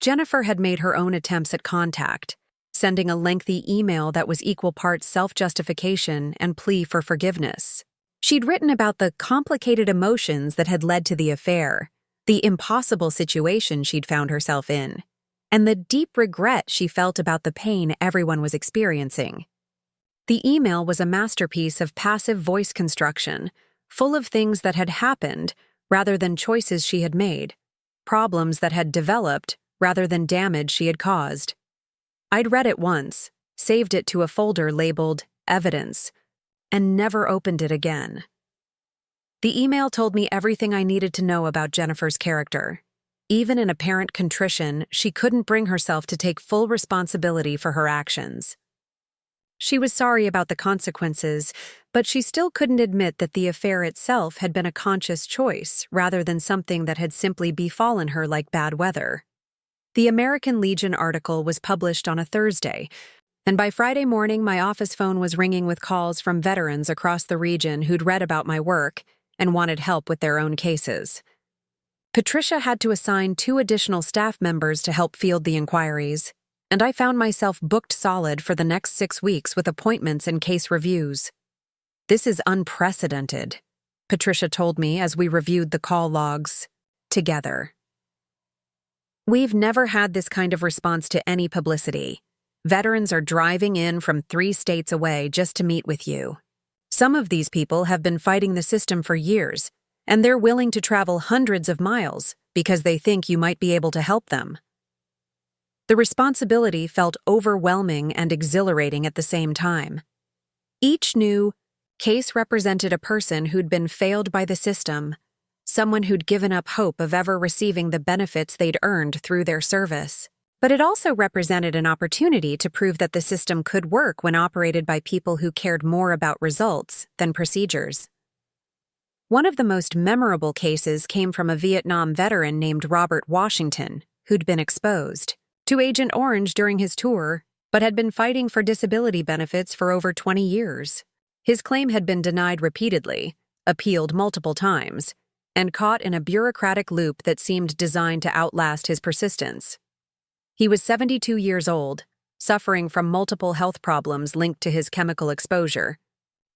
Jennifer had made her own attempts at contact, sending a lengthy email that was equal parts self-justification and plea for forgiveness. She'd written about the complicated emotions that had led to the affair, the impossible situation she'd found herself in, and the deep regret she felt about the pain everyone was experiencing. The email was a masterpiece of passive voice construction, full of things that had happened rather than choices she had made, problems that had developed rather than damage she had caused. I'd read it once, saved it to a folder labeled Evidence, and never opened it again. The email told me everything I needed to know about Jennifer's character. Even in apparent contrition, she couldn't bring herself to take full responsibility for her actions. She was sorry about the consequences, but she still couldn't admit that the affair itself had been a conscious choice rather than something that had simply befallen her like bad weather. The American Legion article was published on a Thursday, and by Friday morning my office phone was ringing with calls from veterans across the region who'd read about my work and wanted help with their own cases. Patricia had to assign 2 additional staff members to help field the inquiries, and I found myself booked solid for the next 6 weeks with appointments and case reviews. "This is unprecedented," Patricia told me as we reviewed the call logs together. "We've never had this kind of response to any publicity. Veterans are driving in from 3 states away just to meet with you. Some of these people have been fighting the system for years, and they're willing to travel hundreds of miles because they think you might be able to help them." The responsibility felt overwhelming and exhilarating at the same time. Each new case represented a person who'd been failed by the system, someone who'd given up hope of ever receiving the benefits they'd earned through their service. But it also represented an opportunity to prove that the system could work when operated by people who cared more about results than procedures. One of the most memorable cases came from a Vietnam veteran named Robert Washington, who'd been exposed to Agent Orange during his tour, but had been fighting for disability benefits for over 20 years. His claim had been denied repeatedly, appealed multiple times, and caught in a bureaucratic loop that seemed designed to outlast his persistence. He was 72 years old, suffering from multiple health problems linked to his chemical exposure,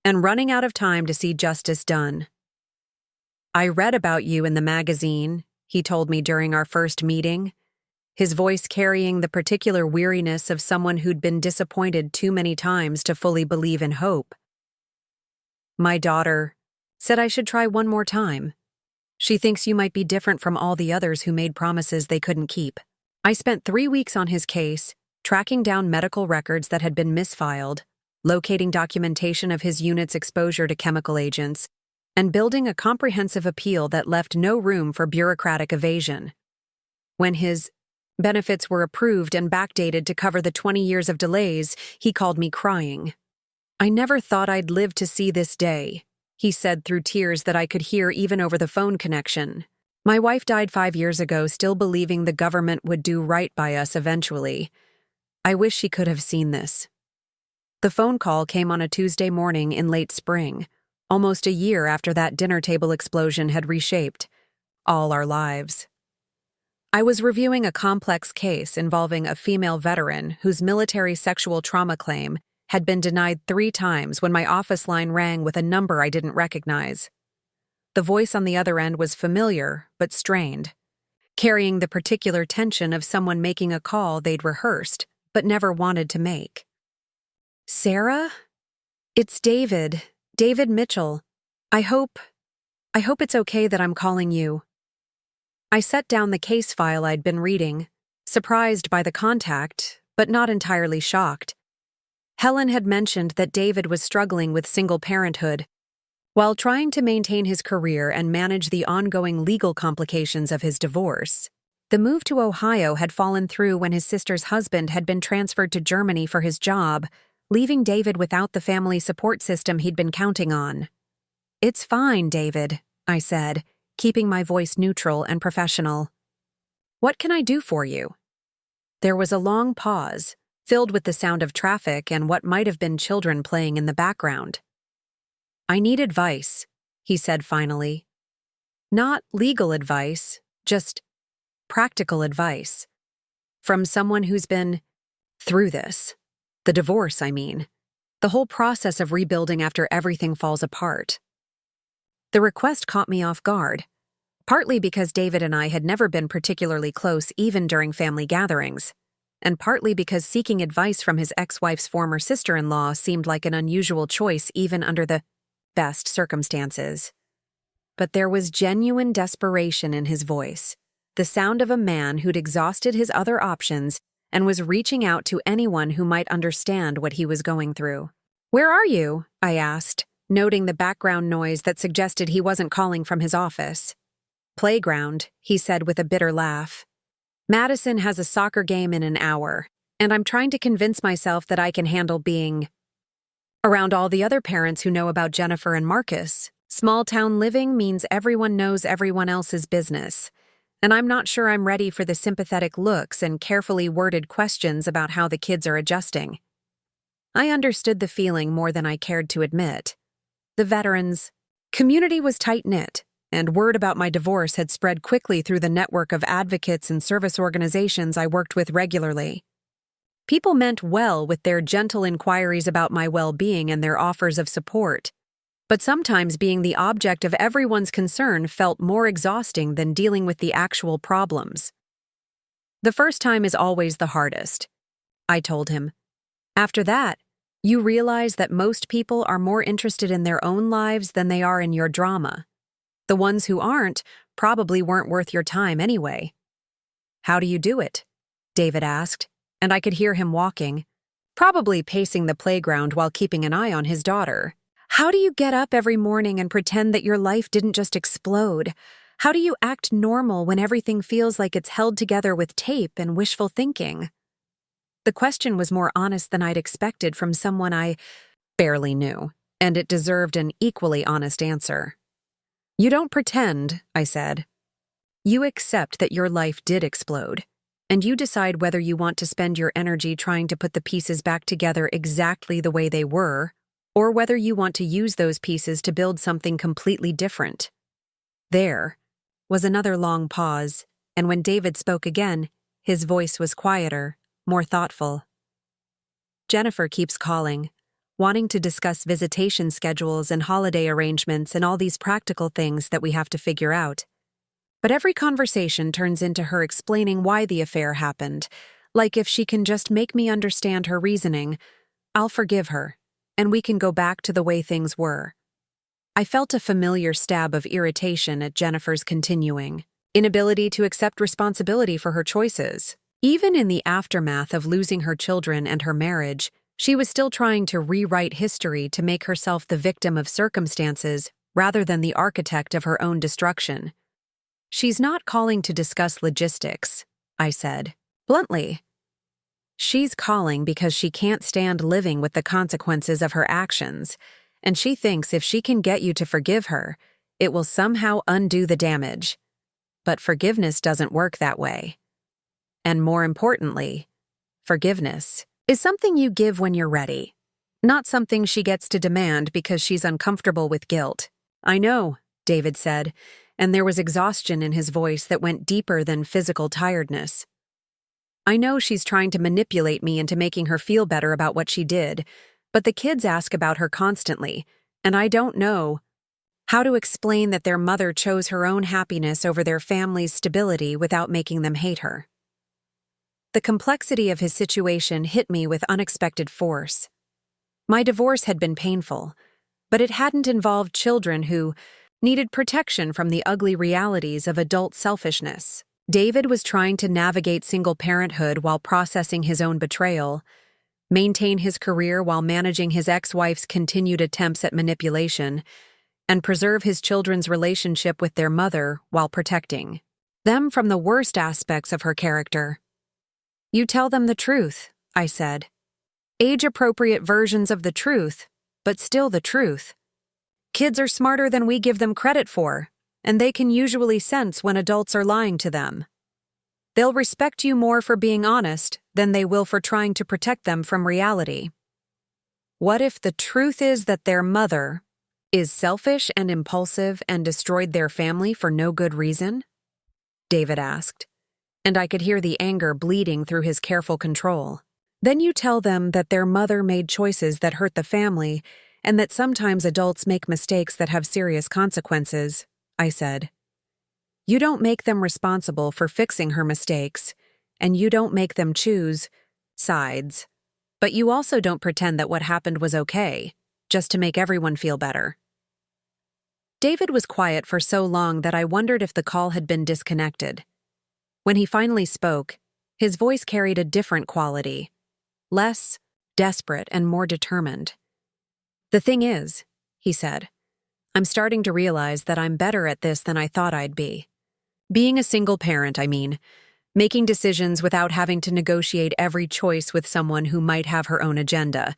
and running out of time to see justice done. "I read about you in the magazine," he told me during our first meeting, his voice carrying the particular weariness of someone who'd been disappointed too many times to fully believe in hope. "My daughter said I should try one more time. She thinks you might be different from all the others who made promises they couldn't keep." I spent 3 weeks on his case, tracking down medical records that had been misfiled, locating documentation of his unit's exposure to chemical agents, and building a comprehensive appeal that left no room for bureaucratic evasion. When his benefits were approved and backdated to cover the 20 years of delays, he called me crying. "I never thought I'd live to see this day," he said through tears that I could hear even over the phone connection. "My wife died 5 years ago, still believing the government would do right by us eventually. I wish she could have seen this." The phone call came on a Tuesday morning in late spring, almost a year after that dinner table explosion had reshaped all our lives. I was reviewing a complex case involving a female veteran whose military sexual trauma claim had been denied 3 times when my office line rang with a number I didn't recognize. The voice on the other end was familiar but strained, carrying the particular tension of someone making a call they'd rehearsed but never wanted to make. "Sarah? It's David Mitchell. I hope it's okay that I'm calling you." I set down the case file I'd been reading, surprised by the contact, but not entirely shocked. Helen had mentioned that David was struggling with single parenthood, while trying to maintain his career and manage the ongoing legal complications of his divorce. The move to Ohio had fallen through when his sister's husband had been transferred to Germany for his job, leaving David without the family support system he'd been counting on. "It's fine, David," I said, keeping my voice neutral and professional. "What can I do for you?" There was a long pause, filled with the sound of traffic and what might have been children playing in the background. "I need advice," he said finally. "Not legal advice, just practical advice. From someone who's been through this. The divorce, I mean. The whole process of rebuilding after everything falls apart." The request caught me off guard, partly because David and I had never been particularly close even during family gatherings, and partly because seeking advice from his ex-wife's former sister-in-law seemed like an unusual choice even under the best circumstances. But there was genuine desperation in his voice, the sound of a man who'd exhausted his other options and was reaching out to anyone who might understand what he was going through. "Where are you?" I asked, noting the background noise that suggested he wasn't calling from his office. "Playground," he said with a bitter laugh. "Madison has a soccer game in an hour, and I'm trying to convince myself that I can handle being around all the other parents who know about Jennifer and Marcus. Small-town living means everyone knows everyone else's business, and I'm not sure I'm ready for the sympathetic looks and carefully worded questions about how the kids are adjusting." I understood the feeling more than I cared to admit. The veterans' community was tight-knit, and word about my divorce had spread quickly through the network of advocates and service organizations I worked with regularly. People meant well with their gentle inquiries about my well-being and their offers of support, but sometimes being the object of everyone's concern felt more exhausting than dealing with the actual problems. "The first time is always the hardest," I told him. "After that, you realize that most people are more interested in their own lives than they are in your drama. The ones who aren't probably weren't worth your time anyway." "How do you do it?" David asked, and I could hear him walking, probably pacing the playground while keeping an eye on his daughter. "How do you get up every morning and pretend that your life didn't just explode? How do you act normal when everything feels like it's held together with tape and wishful thinking?" The question was more honest than I'd expected from someone I barely knew, and it deserved an equally honest answer. "You don't pretend," I said. "You accept that your life did explode, and you decide whether you want to spend your energy trying to put the pieces back together exactly the way they were, or whether you want to use those pieces to build something completely different." There was another long pause, and when David spoke again, his voice was quieter, more thoughtful. "Jennifer keeps calling, wanting to discuss visitation schedules and holiday arrangements and all these practical things that we have to figure out. But every conversation turns into her explaining why the affair happened, like if she can just make me understand her reasoning, I'll forgive her, and we can go back to the way things were." I felt a familiar stab of irritation at Jennifer's continuing inability to accept responsibility for her choices. Even in the aftermath of losing her children and her marriage, she was still trying to rewrite history to make herself the victim of circumstances rather than the architect of her own destruction. "She's not calling to discuss logistics," I said, bluntly. "She's calling because she can't stand living with the consequences of her actions, and she thinks if she can get you to forgive her, it will somehow undo the damage. But forgiveness doesn't work that way. And more importantly, forgiveness is something you give when you're ready, not something she gets to demand because she's uncomfortable with guilt." "I know," David said, and there was exhaustion in his voice that went deeper than physical tiredness. "I know she's trying to manipulate me into making her feel better about what she did, but the kids ask about her constantly, and I don't know how to explain that their mother chose her own happiness over their family's stability without making them hate her." The complexity of his situation hit me with unexpected force. My divorce had been painful, but it hadn't involved children who needed protection from the ugly realities of adult selfishness. David was trying to navigate single parenthood while processing his own betrayal, maintain his career while managing his ex-wife's continued attempts at manipulation, and preserve his children's relationship with their mother while protecting them from the worst aspects of her character. "You tell them the truth," I said. Age-appropriate versions of the truth, but still the truth. Kids are smarter than we give them credit for, and they can usually sense when adults are lying to them. They'll respect you more for being honest than they will for trying to protect them from reality. What if the truth is that their mother is selfish and impulsive and destroyed their family for no good reason? David asked, and I could hear the anger bleeding through his careful control. Then you tell them that their mother made choices that hurt the family and that sometimes adults make mistakes that have serious consequences, I said. You don't make them responsible for fixing her mistakes, and you don't make them choose sides. But you also don't pretend that what happened was okay, just to make everyone feel better. David was quiet for so long that I wondered if the call had been disconnected. When he finally spoke, his voice carried a different quality, less desperate and more determined. The thing is, he said, I'm starting to realize that I'm better at this than I thought I'd be. Being a single parent, I mean, making decisions without having to negotiate every choice with someone who might have her own agenda.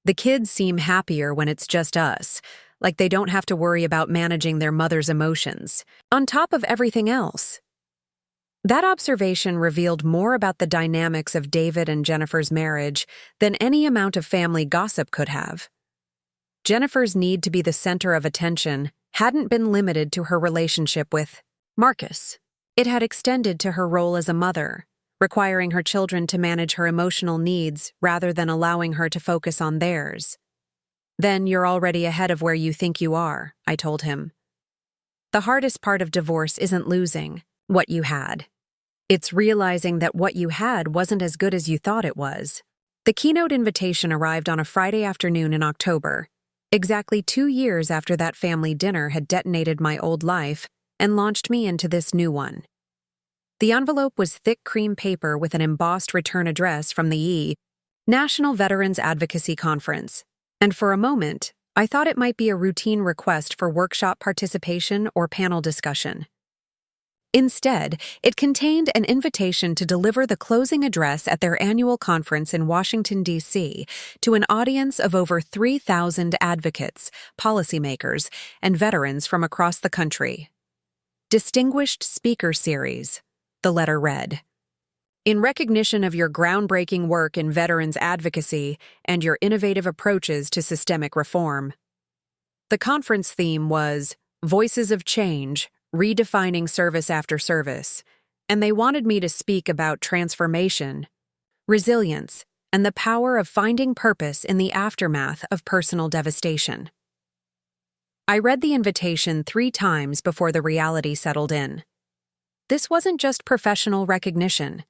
The kids seem happier when it's just us, like they don't have to worry about managing their mother's emotions, on top of everything else. That observation revealed more about the dynamics of David and Jennifer's marriage than any amount of family gossip could have. Jennifer's need to be the center of attention hadn't been limited to her relationship with Marcus. It had extended to her role as a mother, requiring her children to manage her emotional needs rather than allowing her to focus on theirs. Then you're already ahead of where you think you are, I told him. The hardest part of divorce isn't losing what you had. It's realizing that what you had wasn't as good as you thought it was. The keynote invitation arrived on a Friday afternoon in October, exactly 2 years after that family dinner had detonated my old life and launched me into this new one. The envelope was thick cream paper with an embossed return address from the National Veterans Advocacy Conference, and for a moment, I thought it might be a routine request for workshop participation or panel discussion. Instead, it contained an invitation to deliver the closing address at their annual conference in Washington, D.C., to an audience of over 3,000 advocates, policymakers, and veterans from across the country. Distinguished Speaker Series, the letter read. In recognition of your groundbreaking work in veterans advocacy and your innovative approaches to systemic reform. The conference theme was Voices of Change, Redefining Service After Service, and they wanted me to speak about transformation, resilience, and the power of finding purpose in the aftermath of personal devastation. I read the invitation 3 times before the reality settled in. This wasn't just professional recognition.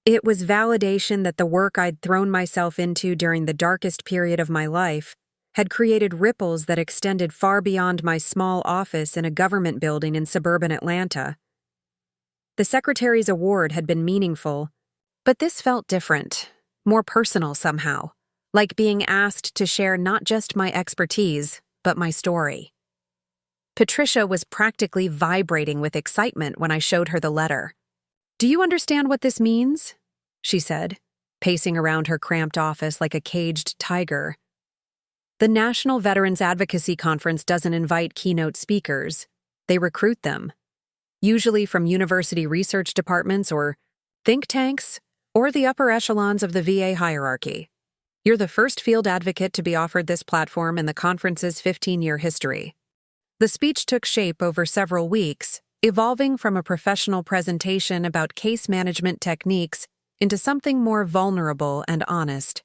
It was validation that the work I'd thrown myself into during the darkest period of my life had created ripples that extended far beyond my small office in a government building in suburban Atlanta. The Secretary's award had been meaningful, but this felt different, more personal somehow, like being asked to share not just my expertise, but my story. Patricia was practically vibrating with excitement when I showed her the letter. Do you understand what this means? She said, pacing around her cramped office like a caged tiger. The National Veterans Advocacy Conference doesn't invite keynote speakers. They recruit them, usually from university research departments or think tanks or the upper echelons of the VA hierarchy. You're the first field advocate to be offered this platform in the conference's 15-year history. The speech took shape over several weeks, evolving from a professional presentation about case management techniques into something more vulnerable and honest.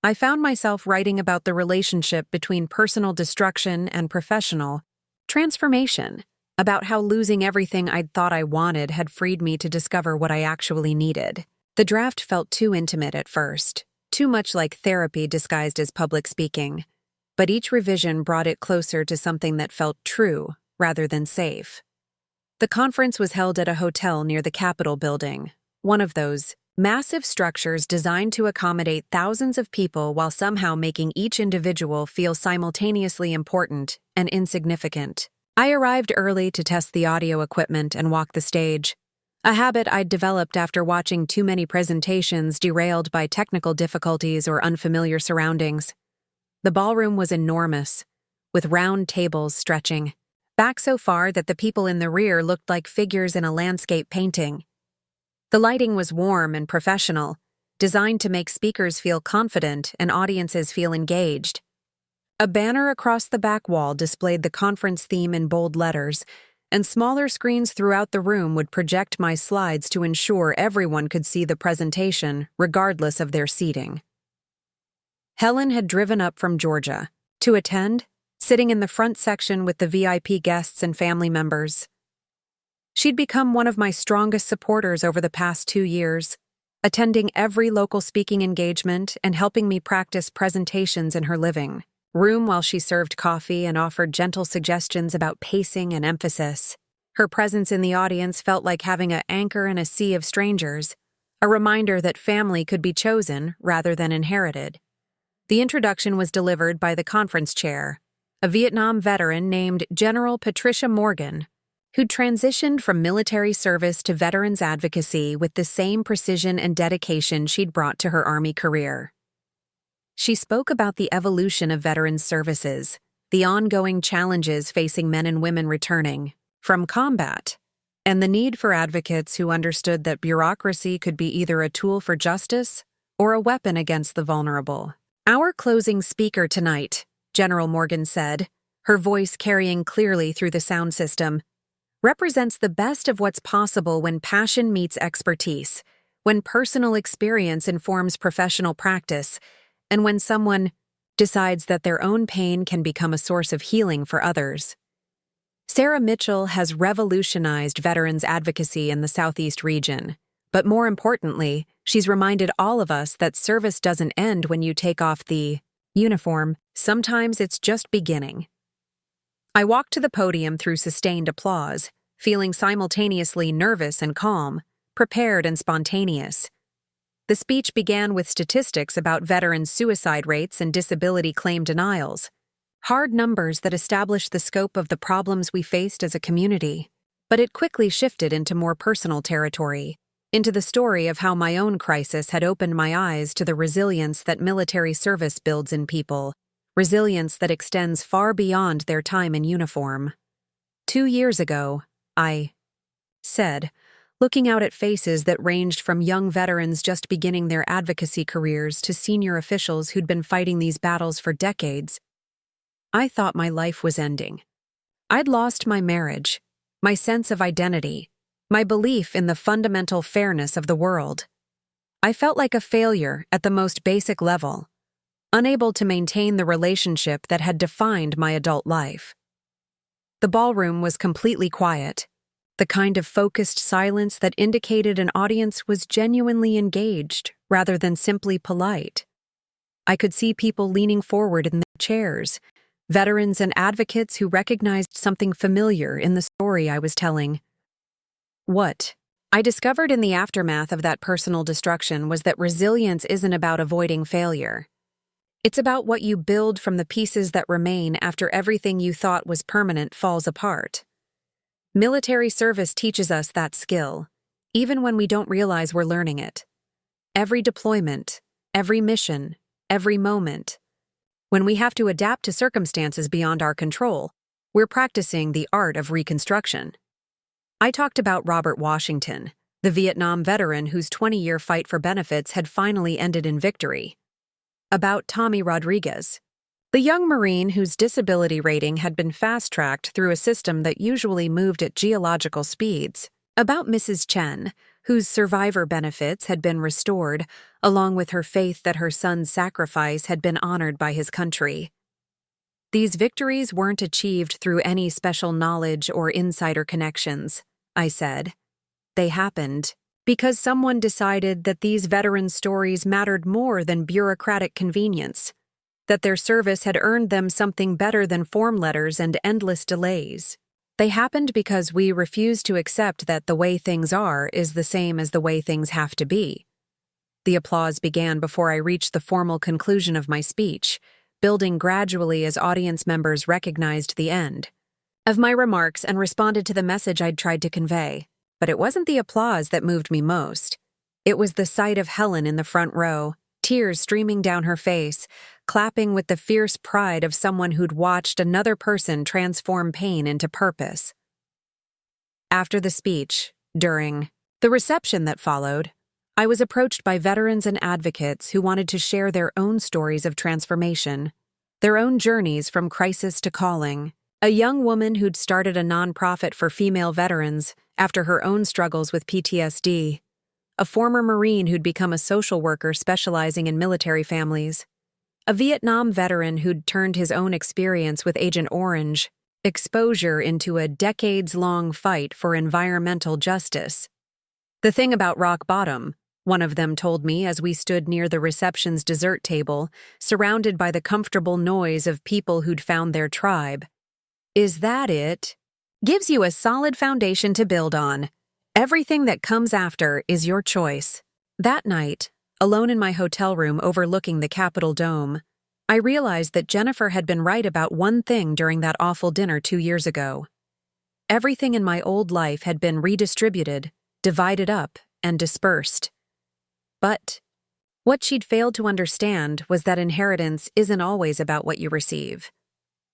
I found myself writing about the relationship between personal destruction and professional transformation, about how losing everything I'd thought I wanted had freed me to discover what I actually needed. The draft felt too intimate at first, too much like therapy disguised as public speaking, but each revision brought it closer to something that felt true rather than safe. The conference was held at a hotel near the Capitol building, one of those massive structures designed to accommodate thousands of people while somehow making each individual feel simultaneously important and insignificant. I arrived early to test the audio equipment and walk the stage. a habit I'd developed after watching too many presentations derailed by technical difficulties or unfamiliar surroundings. The ballroom was enormous, with round tables stretching back so far that the people in the rear looked like figures in a landscape painting. The lighting was warm and professional, designed to make speakers feel confident and audiences feel engaged. A banner across the back wall displayed the conference theme in bold letters, and smaller screens throughout the room would project my slides to ensure everyone could see the presentation, regardless of their seating. Helen had driven up from Georgia to attend, sitting in the front section with the VIP guests and family members. She'd become one of my strongest supporters over the past 2 years, attending every local speaking engagement and helping me practice presentations in her living room while she served coffee and offered gentle suggestions about pacing and emphasis. Her presence in the audience felt like having an anchor in a sea of strangers, a reminder that family could be chosen rather than inherited. The introduction was delivered by the conference chair, a Vietnam veteran named General Patricia Morgan, who'd transitioned from military service to veterans advocacy with the same precision and dedication she'd brought to her Army career. She spoke about the evolution of veterans services, the ongoing challenges facing men and women returning from combat, and the need for advocates who understood that bureaucracy could be either a tool for justice or a weapon against the vulnerable. "Our closing speaker tonight," General Morgan said, her voice carrying clearly through the sound system, "represents the best of what's possible when passion meets expertise, when personal experience informs professional practice, and when someone decides that their own pain can become a source of healing for others." Sarah Mitchell has revolutionized veterans advocacy in the Southeast region, but more importantly, she's reminded all of us that service doesn't end when you take off the uniform. Sometimes it's just beginning. I walked to the podium through sustained applause, feeling simultaneously nervous and calm, prepared and spontaneous. The speech began with statistics about veterans' suicide rates and disability claim denials, hard numbers that established the scope of the problems we faced as a community. But it quickly shifted into more personal territory, into the story of how my own crisis had opened my eyes to the resilience that military service builds in people, resilience that extends far beyond their time in uniform. 2 years ago, I said, looking out at faces that ranged from young veterans just beginning their advocacy careers to senior officials who'd been fighting these battles for decades, I thought my life was ending. I'd lost my marriage, my sense of identity, my belief in the fundamental fairness of the world. I felt like a failure at the most basic level, unable to maintain the relationship that had defined my adult life. The ballroom was completely quiet, the kind of focused silence that indicated an audience was genuinely engaged rather than simply polite. I could see people leaning forward in their chairs, veterans and advocates who recognized something familiar in the story I was telling. What I discovered in the aftermath of that personal destruction was that resilience isn't about avoiding failure. It's about what you build from the pieces that remain after everything you thought was permanent falls apart. Military service teaches us that skill, even when we don't realize we're learning it. Every deployment, every mission, every moment. When we have to adapt to circumstances beyond our control, we're practicing the art of reconstruction. I talked about Robert Washington, the Vietnam veteran whose 20-year fight for benefits had finally ended in victory. About Tommy Rodriguez, the young Marine whose disability rating had been fast-tracked through a system that usually moved at geological speeds. About Mrs. Chen, whose survivor benefits had been restored, along with her faith that her son's sacrifice had been honored by his country. These victories weren't achieved through any special knowledge or insider connections, I said. They happened because someone decided that these veteran stories mattered more than bureaucratic convenience, that their service had earned them something better than form letters and endless delays. They happened because we refused to accept that the way things are is the same as the way things have to be. The applause began before I reached the formal conclusion of my speech, building gradually as audience members recognized the end of my remarks and responded to the message I'd tried to convey. But it wasn't the applause that moved me most. It was the sight of Helen in the front row, tears streaming down her face, clapping with the fierce pride of someone who'd watched another person transform pain into purpose. After the speech, during the reception that followed, I was approached by veterans and advocates who wanted to share their own stories of transformation, their own journeys from crisis to calling. A young woman who'd started a nonprofit for female veterans after her own struggles with PTSD, a former Marine who'd become a social worker specializing in military families, a Vietnam veteran who'd turned his own experience with Agent Orange exposure into a decades-long fight for environmental justice. The thing about rock bottom, one of them told me as we stood near the reception's dessert table, surrounded by the comfortable noise of people who'd found their tribe, is that it gives you a solid foundation to build on. Everything that comes after is your choice. That night, alone in my hotel room overlooking the Capitol Dome, I realized that Jennifer had been right about one thing during that awful dinner 2 years ago. Everything in my old life had been redistributed, divided up, and dispersed. But what she'd failed to understand was that inheritance isn't always about what you receive.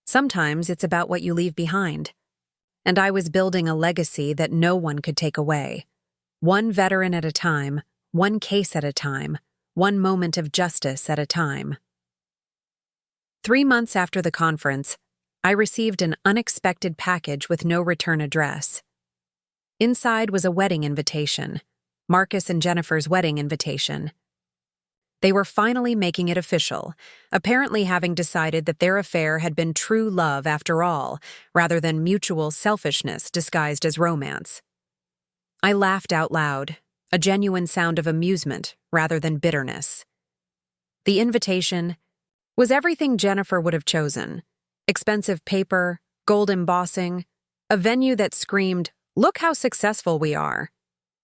Sometimes it's about what you leave behind. And I was building a legacy that no one could take away. One veteran at a time, one case at a time, one moment of justice at a time. 3 months after the conference, I received an unexpected package with no return address. Inside was a wedding invitation, Marcus and Jennifer's wedding invitation. They were finally making it official, apparently having decided that their affair had been true love after all, rather than mutual selfishness disguised as romance. I laughed out loud, a genuine sound of amusement rather than bitterness. The invitation was everything Jennifer would have chosen: expensive paper, gold embossing, a venue that screamed, "Look how successful we are."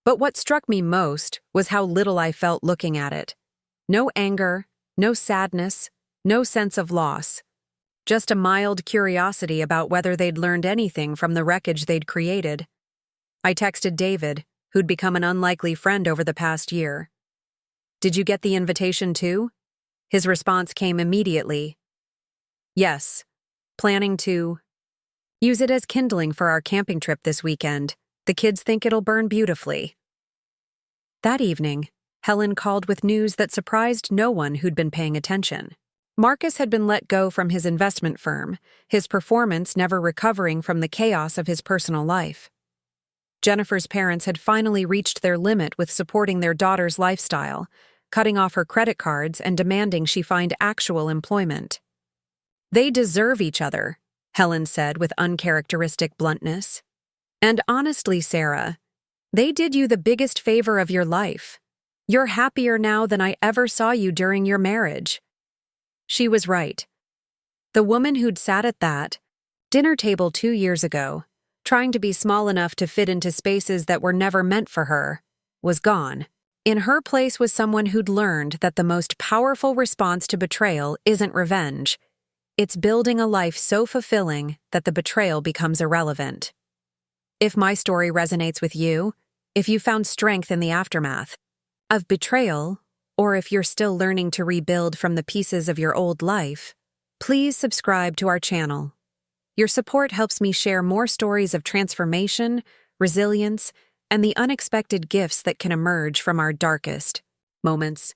But what struck me most was how little I felt looking at it. No anger, no sadness, no sense of loss. Just a mild curiosity about whether they'd learned anything from the wreckage they'd created. I texted David, who'd become an unlikely friend over the past year. "Did you get the invitation too?" His response came immediately. "Yes. Planning to use it as kindling for our camping trip this weekend. The kids think it'll burn beautifully." That evening, Helen called with news that surprised no one who'd been paying attention. Marcus had been let go from his investment firm, his performance never recovering from the chaos of his personal life. Jennifer's parents had finally reached their limit with supporting their daughter's lifestyle, cutting off her credit cards and demanding she find actual employment. "They deserve each other," Helen said with uncharacteristic bluntness. "And honestly, Sarah, they did you the biggest favor of your life. You're happier now than I ever saw you during your marriage." She was right. The woman who'd sat at that dinner table 2 years ago, trying to be small enough to fit into spaces that were never meant for her, was gone. In her place was someone who'd learned that the most powerful response to betrayal isn't revenge. It's building a life so fulfilling that the betrayal becomes irrelevant. If my story resonates with you, if you found strength in the aftermath of betrayal, or if you're still learning to rebuild from the pieces of your old life, please subscribe to our channel. Your support helps me share more stories of transformation, resilience, and the unexpected gifts that can emerge from our darkest moments.